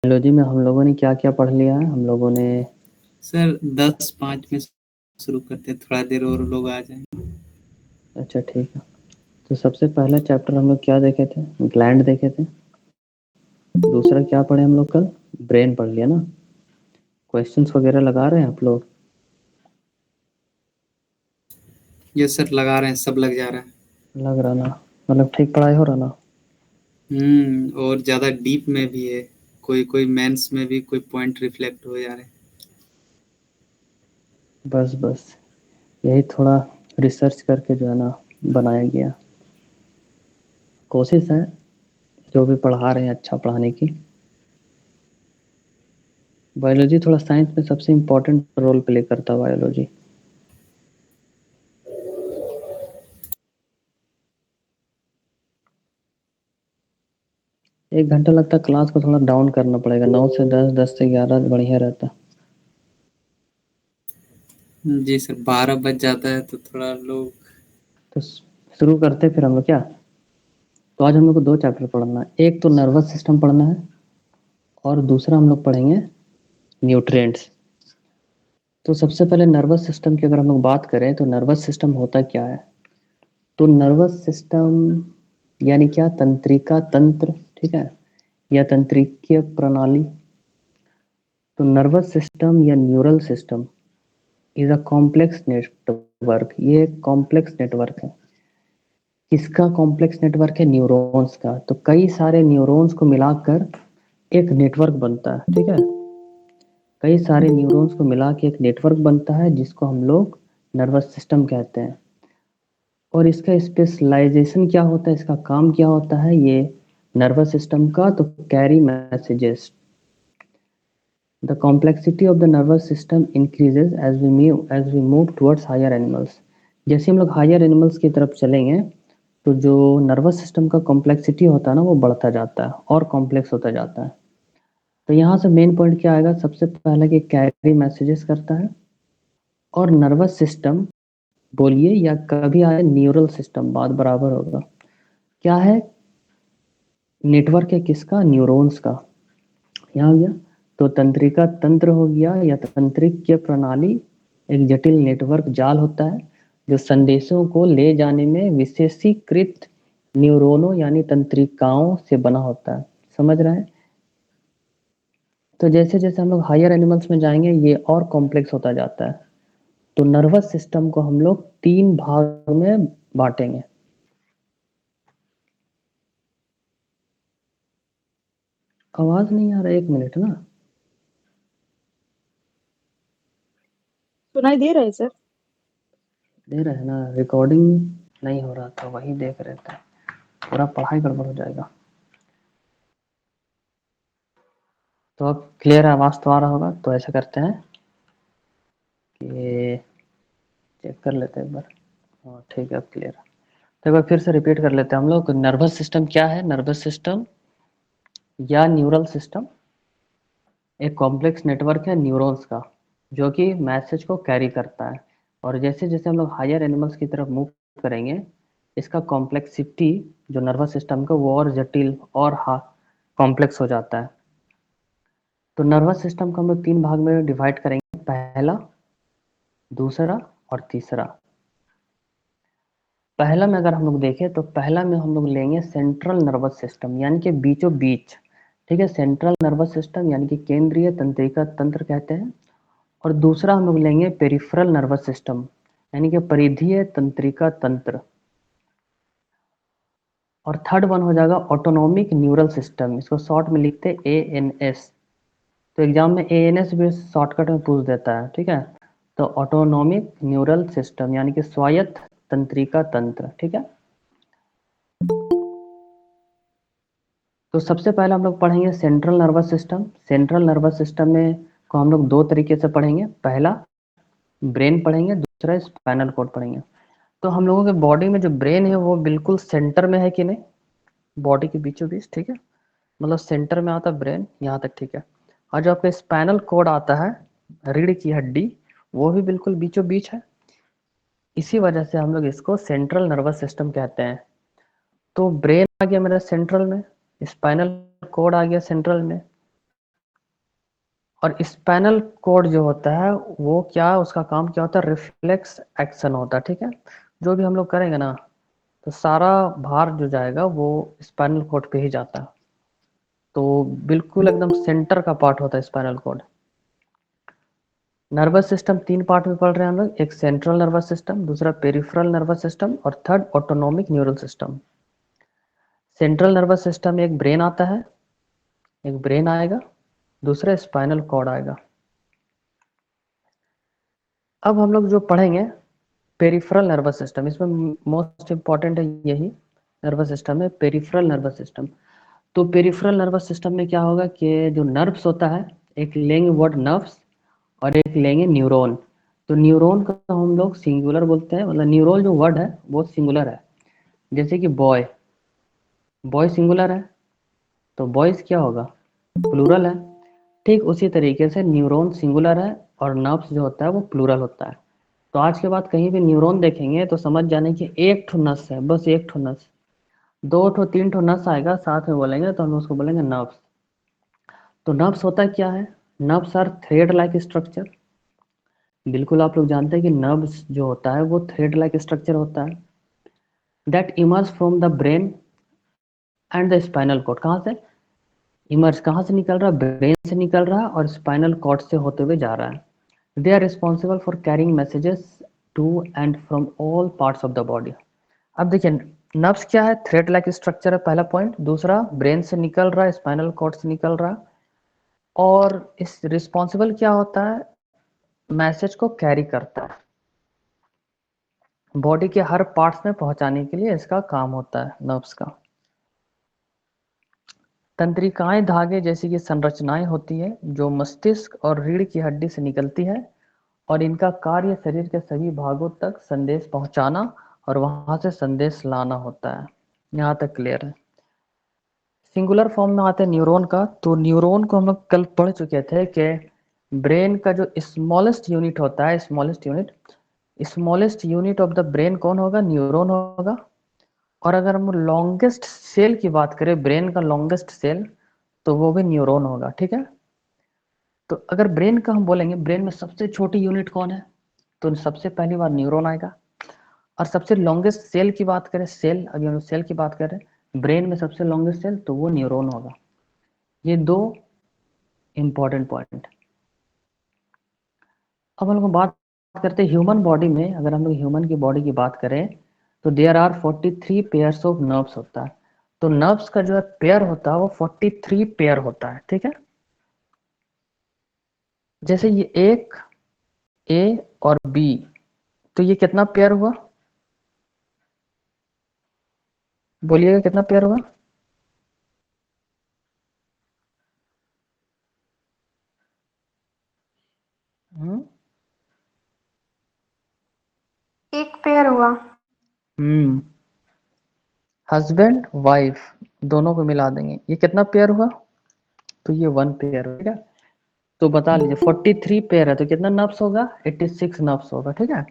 Biology में हम लोगों ने क्या क्या पढ़ लिया है? हम लोगों ने सर 10:05 में शुरू करते हैं, थोड़ा देर और लोग आ जाएं। अच्छा ठीक है। तो सबसे पहला चैप्टर हम लोग क्या देखे थे? ग्लैंड देखे थे। दूसरा क्या पढ़े हम लोग कल? ब्रेन पढ़ लिया ना। क्वेश्चंस वगैरह लगा रहे हैं आप लोग? ये सर लगा रहे हैं, सब लग जा रहा है। लग रहा ना? मतलब ठीक पढ़ाई हो रहा ना? और ज्यादा डीप में भी है। कोई कोई मेंस में भी कोई पॉइंट रिफ्लेक्ट हो जा रहे हैं। बस बस यही थोड़ा रिसर्च करके जो है ना बनाया गया। कोशिश है जो भी पढ़ा रहे हैं अच्छा पढ़ाने की। बायोलॉजी थोड़ा साइंस में सबसे इम्पोर्टेंट रोल प्ले करता है बायोलॉजी। एक घंटा लगता है, क्लास को थोड़ा डाउन करना पड़ेगा। 9 से 10, 10 से 11 बढ़िया रहता। जी सर, 12 बज जाता है तो थोड़ा लोग। तो शुरू करते फिर हम लोग क्या। तो आज हम लोग को 2 चैप्टर पढ़ना है। एक तो नर्वस सिस्टम पढ़ना है और दूसरा हम लोग पढ़ेंगे न्यूट्रिएंट्स। तो सबसे पहले नर्वस सिस्टम की अगर हम लोग बात करें तो नर्वस सिस्टम होता क्या है? तो नर्वस सिस्टम यानी क्या? तंत्रिका तंत्र, ठीक है, या तंत्रिकीय प्रणाली। तो नर्वस सिस्टम या neural system is a complex network. ये एक कॉम्प्लेक्स नेटवर्क है। किसका कॉम्प्लेक्स नेटवर्क है? न्यूरॉन्स का। तो कई सारे न्यूरॉन्स को मिलाकर एक नेटवर्क बनता है, ठीक है। कई सारे न्यूरॉन्स को मिला के एक नेटवर्क बनता है जिसको हम लोग नर्वस सिस्टम कहते हैं। और इसका स्पेशलाइजेशन क्या होता है, इसका काम क्या होता है ये नर्वस सिस्टम का? तो carry messages. The complexity of the nervous system increases as we move towards higher animals. जैसे हम लोग हायर एनिमल्स की तरफ चलेंगे तो जो नर्वस सिस्टम का कॉम्प्लेक्सिटी होता है ना वो बढ़ता जाता है और कॉम्प्लेक्स होता जाता है। तो यहाँ से मेन पॉइंट क्या आएगा? सबसे पहले कि कैरी मैसेजेस करता है। और नर्वस सिस्टम बोलिए या कभी आए न्यूरल सिस्टम, बात बराबर होगा। क्या है? नेटवर्क है किसका? न्यूरॉन्स का। यहाँ आ गया। तो तंत्रिका तंत्र हो गया या तंत्रिकीय प्रणाली एक जटिल नेटवर्क जाल होता है जो संदेशों को ले जाने में विशेषीकृत न्यूरॉनों यानी तंत्रिकाओं से बना होता है। समझ रहे हैं? तो जैसे जैसे हम लोग हायर एनिमल्स में जाएंगे ये और कॉम्प्लेक्स होता जाता है। तो नर्वस सिस्टम को हम लोग 3 भाग में बांटेंगे। आवाज नहीं आ रहा, 1 मिनट ना। सुनाई दे रहा है सर? दे रहे हैं ना। रिकॉर्डिंग नहीं हो रहा था, वही देख रहे थे। पूरा पढ़ाई गड़बड़ हो जाएगा। तो अब क्लियर आवाज तो आ रहा होगा। तो ऐसा करते हैं कि चेक कर लेते हैं एक बार। हाँ ठीक है, अब क्लियर है। तो एक बार फिर से रिपीट कर लेते हैं हम लोग। नर्वस सिस्टम क्या है? नर्वस सिस्टम या न्यूरल सिस्टम एक कॉम्प्लेक्स नेटवर्क है न्यूरॉन्स का जो कि मैसेज को कैरी करता है। और जैसे जैसे हम लोग हायर एनिमल्स की तरफ मूव करेंगे इसका कॉम्प्लेक्सिटी जो नर्वस सिस्टम का वो और जटिल और कॉम्प्लेक्स हो जाता है। तो नर्वस सिस्टम को हम लोग 3 भाग में डिवाइड करेंगे, पहला, दूसरा और तीसरा। पहला में अगर हम लोग देखें तो पहला में हम लोग लेंगे सेंट्रल नर्वस सिस्टम यानी कि बीचों बीच, ठीक है। सेंट्रल नर्वस सिस्टम यानी कि केंद्रीय तंत्रिका तंत्र कहते हैं। और दूसरा हम लोग लेंगे पेरिफेरल नर्वस सिस्टम यानी कि परिधीय तंत्रिका तंत्र। और थर्ड वन हो जाएगा ऑटोनॉमिक न्यूरल सिस्टम, इसको शॉर्ट में लिखते हैं ANS। तो एग्जाम में ANS भी शॉर्टकट में पूछ देता है, ठीक है। तो ऑटोनॉमिक न्यूरल सिस्टम यानी कि स्वायत्त तंत्रिका तंत्र, ठीक है। तो सबसे पहले हम लोग पढ़ेंगे central nervous system. Central nervous system में को हम लोग 2 तरीके से पढ़ेंगे। पहला ब्रेन पढ़ेंगे, दूसरा स्पाइनल कॉर्ड पढ़ेंगे। तो हम लोगों के बॉडी में जो ब्रेन है वो बिल्कुल सेंटर में है कि नहीं? बॉडी के बीचों बीच, ठीक है। मतलब सेंटर में आता है ब्रेन यहाँ तक, ठीक है। और जो आपका स्पाइनल कॉर्ड आता है, रीढ़ की हड्डी, वो भी बिल्कुल बीचों बीच है। इसी वजह से हम लोग इसको सेंट्रल नर्वस सिस्टम कहते हैं। तो ब्रेन आ गया मेरा सेंट्रल में, स्पाइनल कॉर्ड आ गया सेंट्रल में, और स्पाइनल कोड जो होता है वो क्या, उसका काम क्या होता है, रिफ्लेक्स एक्शन होता है, ठीक है। जो भी हम लोग करेंगे ना तो सारा भार जो जाएगा वो स्पाइनल कोड पे ही जाता है। तो बिल्कुल एकदम सेंटर का पार्ट होता है spinal cord. Nervous system 3 part में पढ़ रहे हैं हम लोग, एक सेंट्रल नर्वस सिस्टम, दूसरा पेरिफेरल नर्वस सिस्टम और third autonomic neural system. Central nervous system में एक ब्रेन आता है, एक ब्रेन आएगा, दूसरा स्पाइनल कॉर्ड आएगा। अब हम लोग जो पढ़ेंगे पेरिफेरल नर्वस सिस्टम, इसमें मोस्ट इंपॉर्टेंट है यही नर्वस सिस्टम है, पेरिफेरल नर्वस सिस्टम। तो पेरिफेरल नर्वस सिस्टम में क्या होगा कि जो नर्व्स होता है, एक लेंगे वर्ड नर्व्स और एक लेंगे न्यूरॉन। तो न्यूरॉन का हम लोग सिंगुलर बोलते हैं, मतलब न्यूरॉन जो वर्ड है वो सिंगुलर है। जैसे कि बॉय, बॉय सिंगुलर है तो बॉयज क्या होगा, प्लूरल है। ठीक उसी तरीके से न्यूरॉन सिंगुलर है और नर्व्स जो होता है वो प्लूरल होता है। तो आज के बाद कहीं भी न्यूरॉन देखेंगे तो समझ जाने की एक ठो नस है, बस एक ठो नस। 2 ठो 3 ठो नस आएगा साथ में बोलेंगे तो हम उसको बोलेंगे नर्व्स। तो नर्व्स होता क्या है, nerves are thread like structure. बिल्कुल आप लोग जानते हैं कि नर्व्स जो होता है वो थ्रेड लाइक स्ट्रक्चर होता है। That emerge from the brain and the spinal cord. कहाँ से इमर्ज, कहाँ से निकल रहा है, ब्रेन से निकल रहा है और स्पाइनल कॉर्ड से होते हुए जा रहा है। They are responsible for carrying messages to and from all parts of the body. अब देखिए नर्व्स क्या है, थ्रेड लाइक स्ट्रक्चर है पहला पॉइंट। दूसरा ब्रेन से निकल रहा है, स्पाइनल कॉर्ड से निकल रहा है। और इस रिस्पॉन्सिबल क्या होता है, मैसेज को कैरी करता है, बॉडी के हर पार्ट्स में पहुंचाने के लिए इसका काम होता है नर्व्स का। तंत्रिकाएं धागे जैसी की संरचनाएं होती है जो मस्तिष्क और रीढ़ की हड्डी से निकलती है और इनका कार्य शरीर के सभी भागों तक संदेश पहुंचाना और वहां से संदेश लाना होता है। यहाँ तक क्लियर है। सिंगुलर फॉर्म में आते हैं न्यूरॉन का। तो न्यूरॉन को हम लोग कल पढ़ चुके थे कि ब्रेन का जो स्मॉलेस्ट यूनिट होता है, smallest unit of the brain कौन होगा, न्यूरॉन होगा। और अगर हम लॉन्गेस्ट सेल की बात करें, ब्रेन का लॉन्गेस्ट सेल, तो वो भी न्यूरॉन होगा, ठीक है। तो अगर ब्रेन का हम बोलेंगे ब्रेन में सबसे छोटी यूनिट कौन है, तो सबसे पहली बार न्यूरॉन आएगा। और सबसे लॉन्गेस्ट सेल की बात करें, सेल, अभी हम सेल की बात करें, ब्रेन में सबसे लॉन्गेस्ट सेल तो वो न्यूरॉन होगा। ये 2 इंपॉर्टेंट पॉइंट। अब हम लोग बात करते हैं ह्यूमन बॉडी में। अगर हम लोग ह्यूमन की बॉडी की बात करें तो there are 43 pairs of nerves होता है। तो नर्व्स का जो है पेयर होता है वो 43 पेयर होता है, ठीक है। जैसे ये एक ए और बी, तो ये कितना पेयर हुआ, बोलिएगा कितना पेयर हुआ। हम्म एक पेयर हुआ। हम्म हस्बैंड वाइफ दोनों को मिला देंगे, ये कितना पेयर हुआ, तो ये 1 पेयर, ठीक है। तो बता लीजिए 43 पेयर है तो कितना नर्व्स होगा, 86 नर्व्स होगा, ठीक है।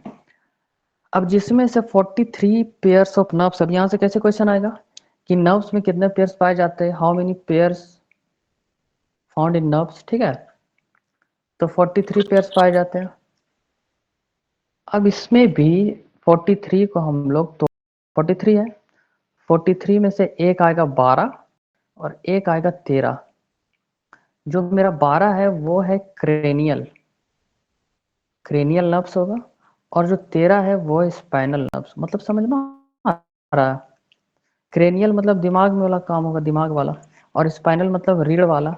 अब जिसमें से 43 पेयर्स ऑफ नर्व्स, अब यहां से कैसे क्वेश्चन आएगा कि नर्व्स में कितने पेयर्स पाए जाते हैं, how many pairs found in nerves, ठीक है। तो 43 पेयर्स पाए जाते हैं। अब इसमें भी 43 को हम लोग, तो 43 है, 43 में से एक आएगा 12 और एक आएगा 13। जो मेरा 12 है वो है क्रेनियल, क्रेनियल नर्व्स होगा। और जो 13 है वो है स्पाइनल नर्व्स। मतलब समझ में आ रहा है, क्रेनियल मतलब दिमाग में वाला काम होगा, दिमाग वाला, और स्पाइनल मतलब रीढ़ वाला।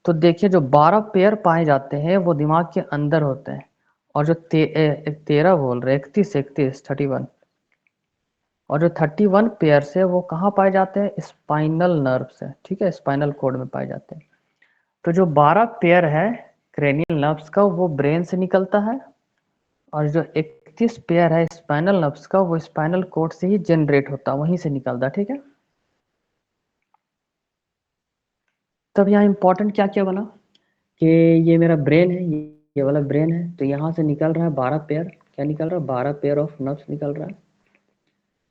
तो देखिए जो 12 पेयर पाए जाते हैं वो दिमाग के अंदर होते हैं। और जो 13 बोल रहे, 31 और जो 31 पेयर है वो कहाँ पाए जाते हैं, स्पाइनल नर्व से, ठीक है, स्पाइनल कोड में पाए जाते हैं। तो जो 12 पेयर है क्रेनियल नर्व्स का वो ब्रेन से निकलता है और जो 31 पेयर है स्पाइनल नर्व्स का वो स्पाइनल कोड से ही जनरेट होता है, वहीं से निकलता है, ठीक है। तब यहाँ इंपॉर्टेंट क्या क्या बना कि ये मेरा ब्रेन है, ये वाला ब्रेन है, तो यहाँ से निकल रहा है 12 पेयर, क्या निकल रहा है, 12 पेयर ऑफ नर्व्स निकल रहा है,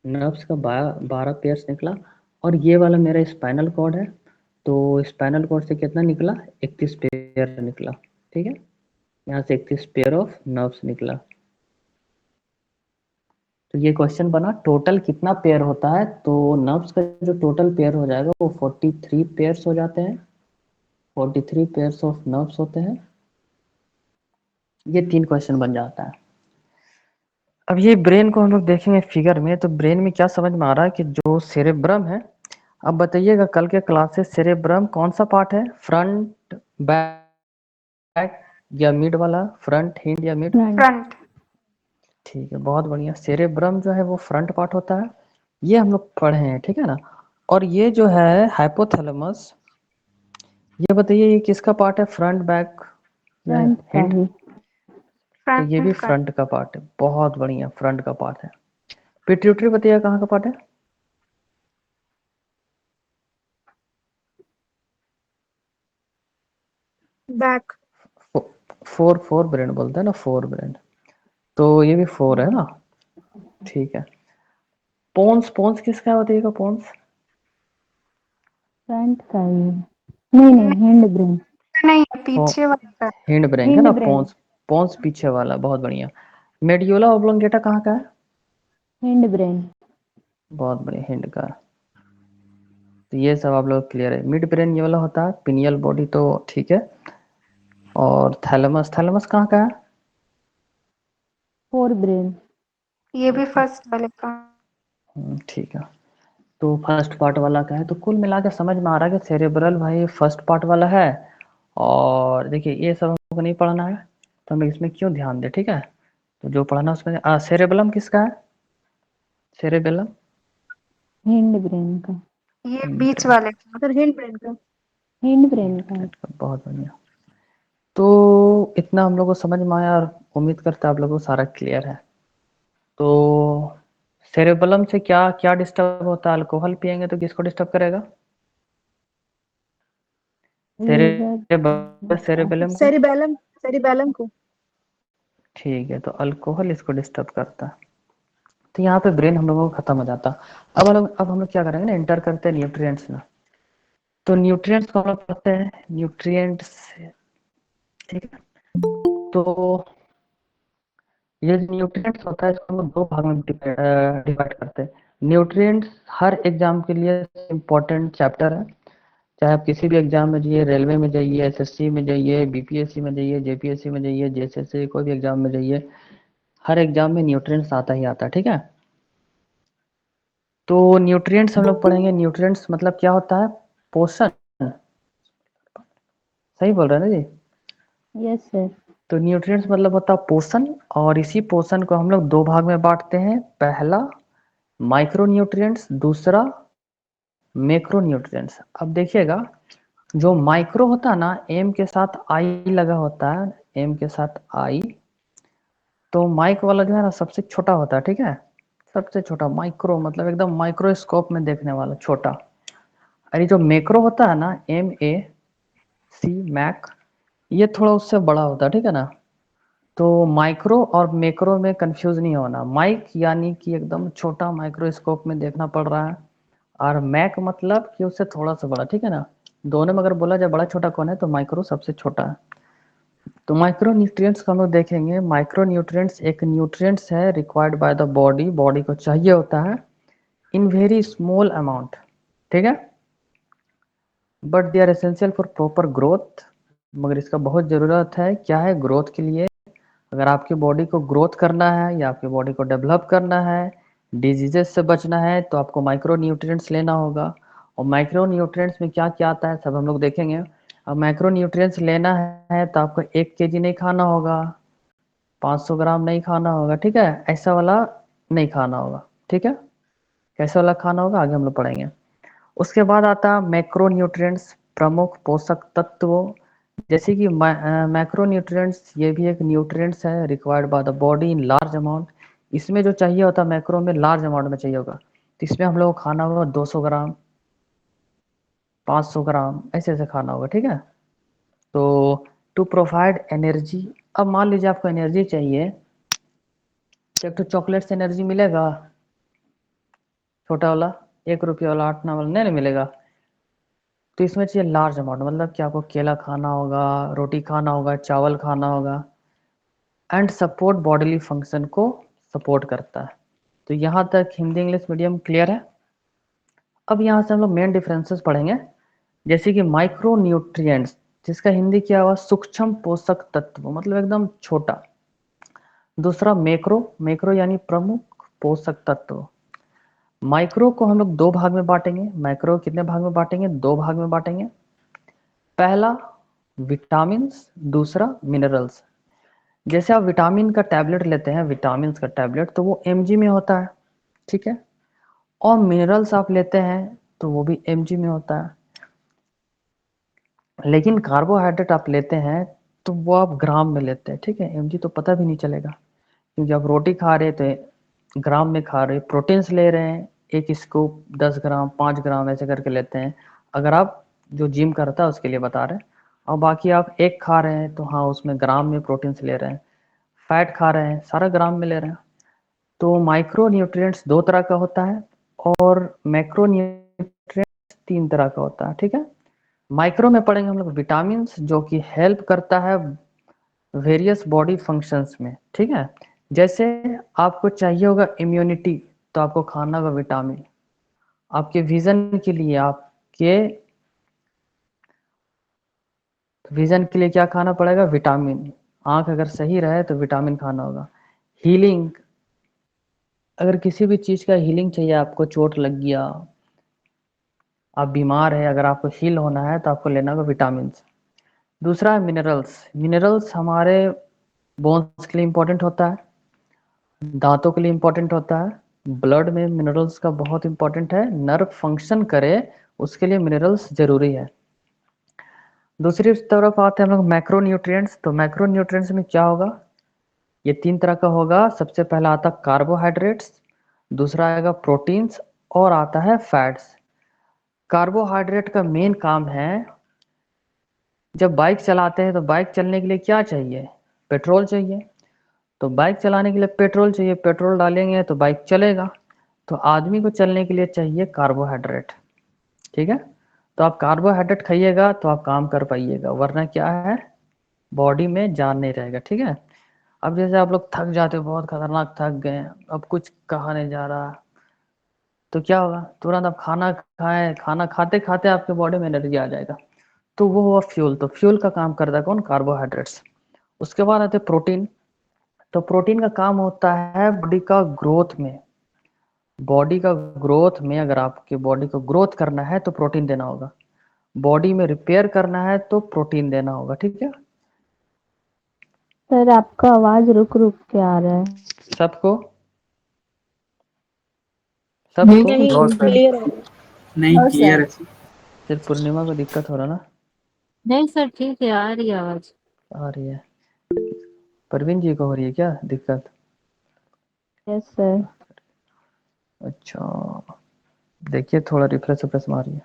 नर्व्स का 12 पेयर्स निकला। और ये वाला मेरा स्पाइनल कॉर्ड है, तो स्पाइनल कॉर्ड से कितना निकला, 31 पेयर निकला। ठीक है, यहाँ से 31 पेयर ऑफ नर्व्स निकला। तो ये क्वेश्चन बना टोटल कितना पेयर होता है, तो नर्व्स का जो टोटल पेयर हो जाएगा वो 43 पेयर्स हो जाते हैं, 43 पेयर्स ऑफ नर्व्स होते हैं। ये 3 क्वेश्चन बन जाता है। अब ये ब्रेन को हम लोग देखेंगे फिगर में, तो ब्रेन में क्या समझ में आ रहा है कि जो सेरेब्रम है, अब बताइएगा कल के क्लासेस सेरेब्रम कौन सा पार्ट है, फ्रंट बैक या मिड वाला, फ्रंट हिंड या मिड? फ्रंट। ठीक है, बहुत बढ़िया। सेरेब्रम जो है वो फ्रंट पार्ट होता है, ये हम लोग पढ़े हैं, ठीक है ना। और ये जो है हाइपोथैलेमस, ये बताइए ये किसका पार्ट है, फ्रंट बैक या हिंड? तो ये भी फ्रंट का। फ्रंट का पार्ट है, बहुत बढ़िया, फ्रंट का पार्ट है। पिट्यूटरी बताइए कहाँ का पार्ट है? बैक। फोर फोर ब्रेन बोलते हैं ना, फोर ब्रेन, तो ये भी 4 है ना, ठीक है। पोन्स, पोन्स किसका है बताइएगा, पोन्स? फ्रंट का ही नहीं नहीं हिंड ब्रेन नहीं, पीछे वाला। हिंड ब्रेन है हिंड ना, ब्रेन पोन्स, पोन्स पीछे वाला, बहुत बढ़िया। मेडियोला ओब्लोंगेटा कहाँ का है? हिंड ब्रेन बहुत बढ़िया, हिंड का। तो ये सब आप लोग क्लियर है। मिड ब्रेन ये वाला होता है, पिनियल बॉडी, तो ठीक है। और थैलेमस, थैलेमस कहाँ का है? फोर ब्रेन ये भी फर्स्ट वाले का। ठीक है। तो फर्स्ट पार्ट वाला का है, तो कुल मिला के समझ में आ रहा है कि सेरेब्रल भाई फर्स्ट पार्ट वाला है। और देखिए ये सब हमको नहीं पढ़ना है, तो हम इसमें क्यों ध्यान दें, ठीक है। तो जो पढ़ना उसमें सेरेबेलम किसका है, सेरेबेलम? हिंड ब्रेन का ये बीच वाले का। सर हिंड ब्रेन का हिंड ब्रेन का है। बहुत बढ़िया। तो इतना हम लोग को समझ में आया, और उम्मीद करते हैं आप लोगों को सारा क्लियर है। तो सेरेबेलम से क्या क्या डिस्टर्ब होता है, अल्कोहल पिएंगे तो किसको डिस्टर्ब करेगा, सेरेबेलम को? सेरिबेलम सेरिबेलम को ठीक है, तो अल्कोहल इसको डिस्टर्ब करता है। तो यहाँ पे ब्रेन हम लोगों को खत्म हो जाता। अब हम लोग क्या करेंगे ना, एंटर करते हैं न्यूट्रिएंट्स में। तो न्यूट्रिएंट्स को हम लोग पढ़ते हैं, न्यूट्रिएंट्स, ठीक है। तो ये न्यूट्रिएंट्स होता है, इसको हम लोग 2 भाग में डिवाइड करते हैं। न्यूट्रिएंट्स हर एग्जाम के लिए इम्पोर्टेंट चैप्टर है, चाहे आप किसी भी एग्जाम में जाइए, रेलवे में जाइए, एसएससी में जाइए, बीपीएससी में जाइए, जेपीएससी में जाइए, जेएसएससी, कोई भी एग्जाम में जाइए, हर एग्जाम में न्यूट्रिएंट्स आता ही आता है, ठीक है। तो न्यूट्रिएंट्स हम लोग पढ़ेंगे, न्यूट्रिएंट्स मतलब क्या होता है, पोषण, सही बोल रहे हैं ना जी। यस सर तो न्यूट्रिएंट्स मतलब होता है पोषण, और इसी पोषण को हम लोग 2 भाग में बांटते हैं। पहला माइक्रो न्यूट्रिएंट्स, दूसरा मैक्रो न्यूट्रिएंट्स। अब देखिएगा, जो माइक्रो होता है ना, एम के साथ आई लगा होता है, एम के साथ आई, तो माइक वाला जो है ना सबसे छोटा होता है, ठीक है। सबसे छोटा माइक्रो मतलब एकदम माइक्रोस्कोप में देखने वाला छोटा। और ये जो मैक्रो होता है ना, MAC, मैक, ये थोड़ा उससे बड़ा होता है, ठीक है ना। तो माइक्रो और मैक्रो में कंफ्यूज नहीं होना, माइक यानी कि एकदम छोटा माइक्रोस्कोप में देखना पड़ रहा है, और मैक मतलब कि उससे थोड़ा सा बड़ा, ठीक है ना। दोनों में अगर बोला जाए बड़ा छोटा कौन है, तो माइक्रो सबसे छोटा है। तो माइक्रो न्यूट्रिएंट्स को हम लोग देखेंगे। माइक्रो न्यूट्रिएंट्स एक न्यूट्रिएंट्स है required by the body, body को चाहिए होता है इन वेरी स्मॉल अमाउंट, ठीक है, but they are essential for proper growth. मगर इसका बहुत ज़रूरत है, क्या है, ग्रोथ के लिए। अगर आपकी बॉडी को ग्रोथ करना है या आपकी बॉडी को डेवलप करना है, डिजीजेस से बचना है, तो आपको माइक्रो न्यूट्रिएंट्स लेना होगा। और माइक्रो न्यूट्रिएंट्स में क्या क्या आता है सब हम लोग देखेंगे। अब माइक्रो न्यूट्रिएंट्स लेना है तो आपको 1 kg नहीं खाना होगा, 500 ग्राम नहीं खाना होगा, ठीक है, ऐसा वाला नहीं खाना होगा, ठीक है। कैसा वाला खाना होगा आगे हम लोग पढ़ेंगे। उसके बाद आता है मैक्रो न्यूट्रिएंट्स, प्रमुख पोषक तत्व, जैसे कि मैक्रो न्यूट्रिएंट्स, ये भी एक न्यूट्रिएंट्स है required by the body in large amount. इसमें जो चाहिए होता है मैक्रो में लार्ज अमाउंट में चाहिए होगा, तो इसमें हम लोग को खाना होगा 200 ग्राम, 500 ग्राम, ऐसे ऐसे खाना होगा, ठीक है। तो टू प्रोवाइड एनर्जी, अब मान लीजिए आपको एनर्जी चाहिए, तो एक तो चॉकलेट से एनर्जी मिलेगा, छोटा वाला, 1 रुपये वाला, 8 आना वाला नहीं, नहीं मिलेगा। तो इसमें चाहिए लार्ज अमाउंट, मतलब कि आपको केला खाना होगा, रोटी खाना होगा, चावल खाना होगा, एंड सपोर्ट बॉडीली फंक्शन को सपोर्ट करता है। तो यहाँ तक हिंदी इंग्लिश मीडियम क्लियर है। अब यहाँ से हम लोग मेन डिफरेंसेस पढ़ेंगे, जैसे कि माइक्रो न्यूट्रिएंट्स, जिसका हिंदी क्या हुआ, सूक्ष्म पोषक तत्व, मतलब एकदम छोटा। दूसरा मैक्रो, मैक्रो यानी प्रमुख पोषक तत्व। माइक्रो को हम लोग दो भाग में बांटेंगे। माइक्रो कितने भाग में बांटेंगे, दो भाग में बांटेंगे। पहला विटामिन्स, दूसरा मिनरल्स। जैसे आप विटामिन का टैबलेट लेते हैं, विटामिन का टैबलेट, तो वो mg में होता है, ठीक है। और मिनरल्स आप लेते हैं तो वो भी mg में होता है। लेकिन कार्बोहाइड्रेट आप लेते हैं तो वो आप ग्राम में लेते हैं, ठीक है। mg तो पता भी नहीं चलेगा, क्योंकि आप रोटी खा रहे तो ग्राम में खा रहे, प्रोटीन्स ले रहे हैं, एक स्कूप 10 ग्राम 5 ग्राम ऐसे करके लेते हैं, अगर आप जो जिम करता है उसके लिए बता रहे हैं। और बाकी आप एक खा रहे हैं तो हाँ, उसमें ग्राम में प्रोटीन्स ले रहे हैं। फैट खा रहे हैं, सारा ग्राम में ले रहे हैं। तो माइक्रो न्यूट्रिएंट्स दो तरह का होता है और मैक्रो न्यूट्रिएंट्स तीन तरह का होता है, ठीक है। माइक्रो में पढ़ेंगे हम लोग विटामिन, जो कि हेल्प करता है वेरियस बॉडी फंक्शंस में, ठीक है। जैसे आपको चाहिए होगा इम्यूनिटी, तो आपको खाना होगा विटामिन। आपके विजन के लिए, आपके विजन के लिए क्या खाना पड़ेगा, विटामिन। आंख अगर सही रहे तो विटामिन खाना होगा। हीलिंग, अगर किसी भी चीज़ का हीलिंग चाहिए, आपको चोट लग गया, आप बीमार है, अगर आपको हील होना है तो आपको लेना होगा विटामिन। दूसरा है मिनरल्स। मिनरल्स हमारे बोन्स के लिए इम्पोर्टेंट होता है, दांतों के लिए इम्पोर्टेंट होता है। ब्लड में मिनरल्स का बहुत इम्पोर्टेंट है, नर्व फंक्शन करे उसके लिए मिनरल्स जरूरी है। दूसरी तरफ आते हैं हम लोग मैक्रो न्यूट्रिएंट्स। तो मैक्रो न्यूट्रिएंट्स में क्या होगा, ये तीन तरह का होगा। सबसे पहला आता है कार्बोहाइड्रेट्स, दूसरा आएगा प्रोटीन्स, और आता है फैट्स। कार्बोहाइड्रेट का मेन काम है, जब बाइक चलाते हैं तो बाइक चलने के लिए क्या चाहिए, पेट्रोल चाहिए। तो बाइक चलाने के लिए पेट्रोल चाहिए, पेट्रोल डालेंगे तो बाइक चलेगा। तो आदमी को चलने के लिए चाहिए कार्बोहाइड्रेट, ठीक है। तो आप कार्बोहाइड्रेट खाइएगा तो आप काम कर पाइएगा, वरना क्या है, बॉडी में जान नहीं रहेगा, ठीक है। अब जैसे आप लोग थक जाते हो, बहुत खतरनाक थक गए, अब कुछ कहा नहीं जा रहा, तो क्या होगा, तुरंत आप खाना खाएं, खाना खाते खाते आपके बॉडी में एनर्जी आ जाएगा, तो वो हुआ फ्यूल। तो फ्यूल का काम करता है कौन, कार्बोहाइड्रेट्स। उसके बाद आते प्रोटीन। तो प्रोटीन का काम होता है बॉडी का ग्रोथ में। बॉडी का ग्रोथ में, अगर आपके बॉडी को ग्रोथ करना है तो प्रोटीन देना होगा, बॉडी में रिपेयर करना है तो प्रोटीन देना होगा, ठीक है। सर आपका आवाज रुक रुक के आ रहा है। सबको नहीं सबको क्लियर है। नहीं और क्लियर सर है। सिर्फ पूर्णिमा को दिक्कत हो रहा ना, नहीं सर ठीक है, आ रही है आवाज। आ रही है। परवीन जी को हो रही है क्या दिक्कत? Yes sir. अच्छा, देखिए थोड़ा रिफ्रेश रिफ्रेश मारिए।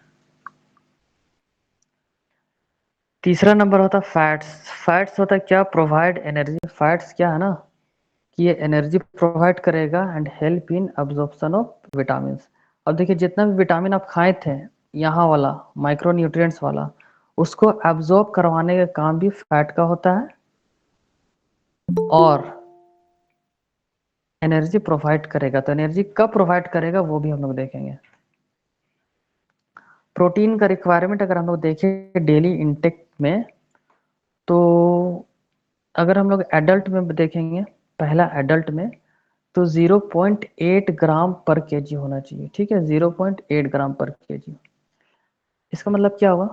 तीसरा नंबर होता है फैट्स। फैट्स होता है क्या, प्रोवाइड एनर्जी। फैट्स क्या है ना, कि ये एनर्जी प्रोवाइड करेगा and help in absorption of vitamin. अब देखिए जितना भी विटामिन आप खाए थे, यहाँ वाला माइक्रो न्यूट्रिएंट्स वाला, उसको एब्जॉर्ब करवाने का काम भी फैट का होता है, और एनर्जी प्रोवाइड करेगा। तो एनर्जी कब प्रोवाइड करेगा वो भी हम लोग देखेंगे। प्रोटीन का रिक्वायरमेंट अगर हम लोग देखें डेली इंटेक में, तो अगर हम लोग एडल्ट में देखेंगे, पहला एडल्ट में, तो 0.8 ग्राम पर केजी होना चाहिए, ठीक है। 0.8 ग्राम पर केजी। इसका मतलब क्या हुआ,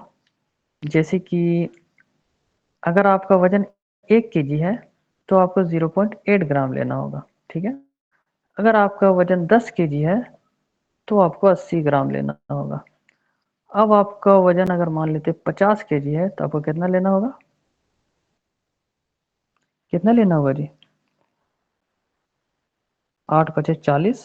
जैसे कि अगर आपका वजन 1 केजी है तो आपको 0.8 ग्राम लेना होगा, ठीक है। अगर आपका वजन 10 केजी है तो आपको 80 ग्राम लेना होगा। अब आपका वजन अगर मान लेते 50 केजी है तो आपको कितना लेना होगा, कितना लेना होगा जी, 8×5=40,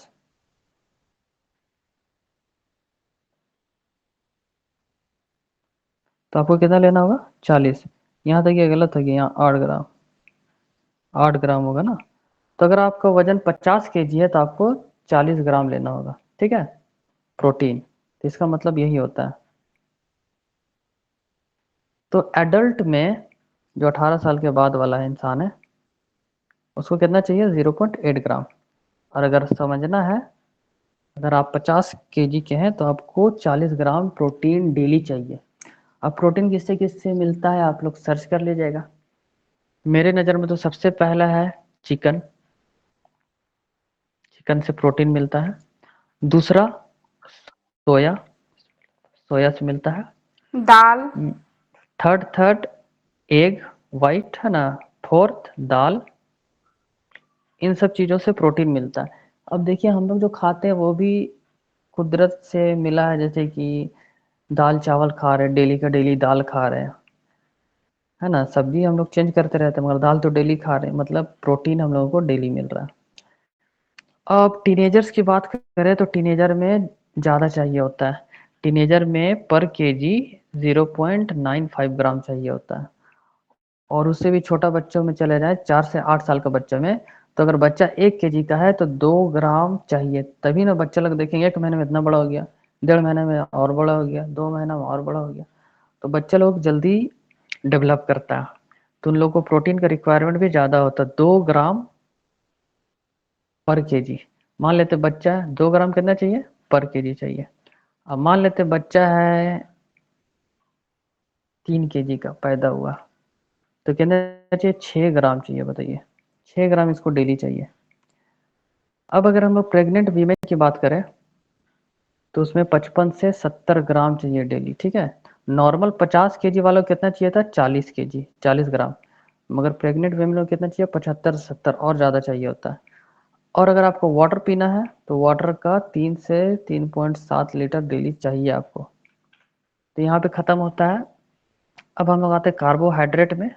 तो आपको कितना लेना होगा, 40। यहाँ तक ये गलत हो गया, यहाँ 8 ग्राम, 8 ग्राम होगा ना। तो अगर आपका वजन 50 केजी है तो आपको 40 ग्राम लेना होगा, ठीक है, प्रोटीन। तो इसका मतलब यही होता है। तो एडल्ट में जो 18 साल के बाद वाला इंसान है उसको कितना चाहिए 0.8 ग्राम। और अगर समझना है, अगर आप 50 केजी के हैं तो आपको 40 ग्राम प्रोटीन डेली चाहिए। अब प्रोटीन किससे किससे मिलता है आप लोग सर्च कर लीजिएगा। मेरे नज़र में तो सबसे पहला है चिकन, चिकन से प्रोटीन मिलता है। दूसरा सोया, सोया से मिलता है। दाल। थर्ड एग वाइट है ना। फोर्थ दाल। इन सब चीज़ों से प्रोटीन मिलता है। अब देखिए हम लोग जो खाते हैं वो भी कुदरत से मिला है, जैसे कि दाल चावल खा रहे हैं, डेली का डेली दाल खा रहे हैं, है ना। सब्जी हम लोग चेंज करते रहते हैं मगर दाल तो डेली खा रहे हैं, मतलब प्रोटीन हम लोगों को डेली मिल रहा है। अब टीनेजर्स की बात करें तो टीनेजर में ज़्यादा चाहिए होता है। टीनेजर में पर केजी 0.95 ग्राम चाहिए होता है। और उससे भी छोटा बच्चों में चले जाए 4 से 8 साल का बच्चे में, तो अगर बच्चा 1 केजी का है तो 2 ग्राम चाहिए, तभी ना बच्चा लोग देखेंगे 1 महीने में इतना बड़ा हो गया, 1.5 महीने में और बड़ा हो गया, 2 महीना में और बड़ा हो गया। तो बच्चा लोग जल्दी डेवलप करता है, तो उन लोगों को प्रोटीन का रिक्वायरमेंट भी ज़्यादा होता है, 2 ग्राम पर केजी। मान लेते बच्चा 2 ग्राम कितना चाहिए पर केजी चाहिए। अब मान लेते बच्चा है 3 केजी का पैदा हुआ, तो कितना चाहिए 6 ग्राम चाहिए, बताइए 6 ग्राम इसको डेली चाहिए। अब अगर हम लोग प्रेग्नेंट वीमेन की बात करें तो उसमें 55 से 70 ग्राम चाहिए डेली, ठीक है। नॉर्मल 50 केजी वालों को कितना चाहिए था 40 केजी 40 ग्राम, मगर प्रेग्नेंट वीमेन को कितना चाहिए 75 70 और ज़्यादा चाहिए होता है। और अगर आपको वाटर पीना है तो वाटर का 3 से 3.7 लीटर डेली चाहिए आपको। तो यहाँ पे ख़त्म होता है। अब हम लोग आते हैं कार्बोहाइड्रेट में।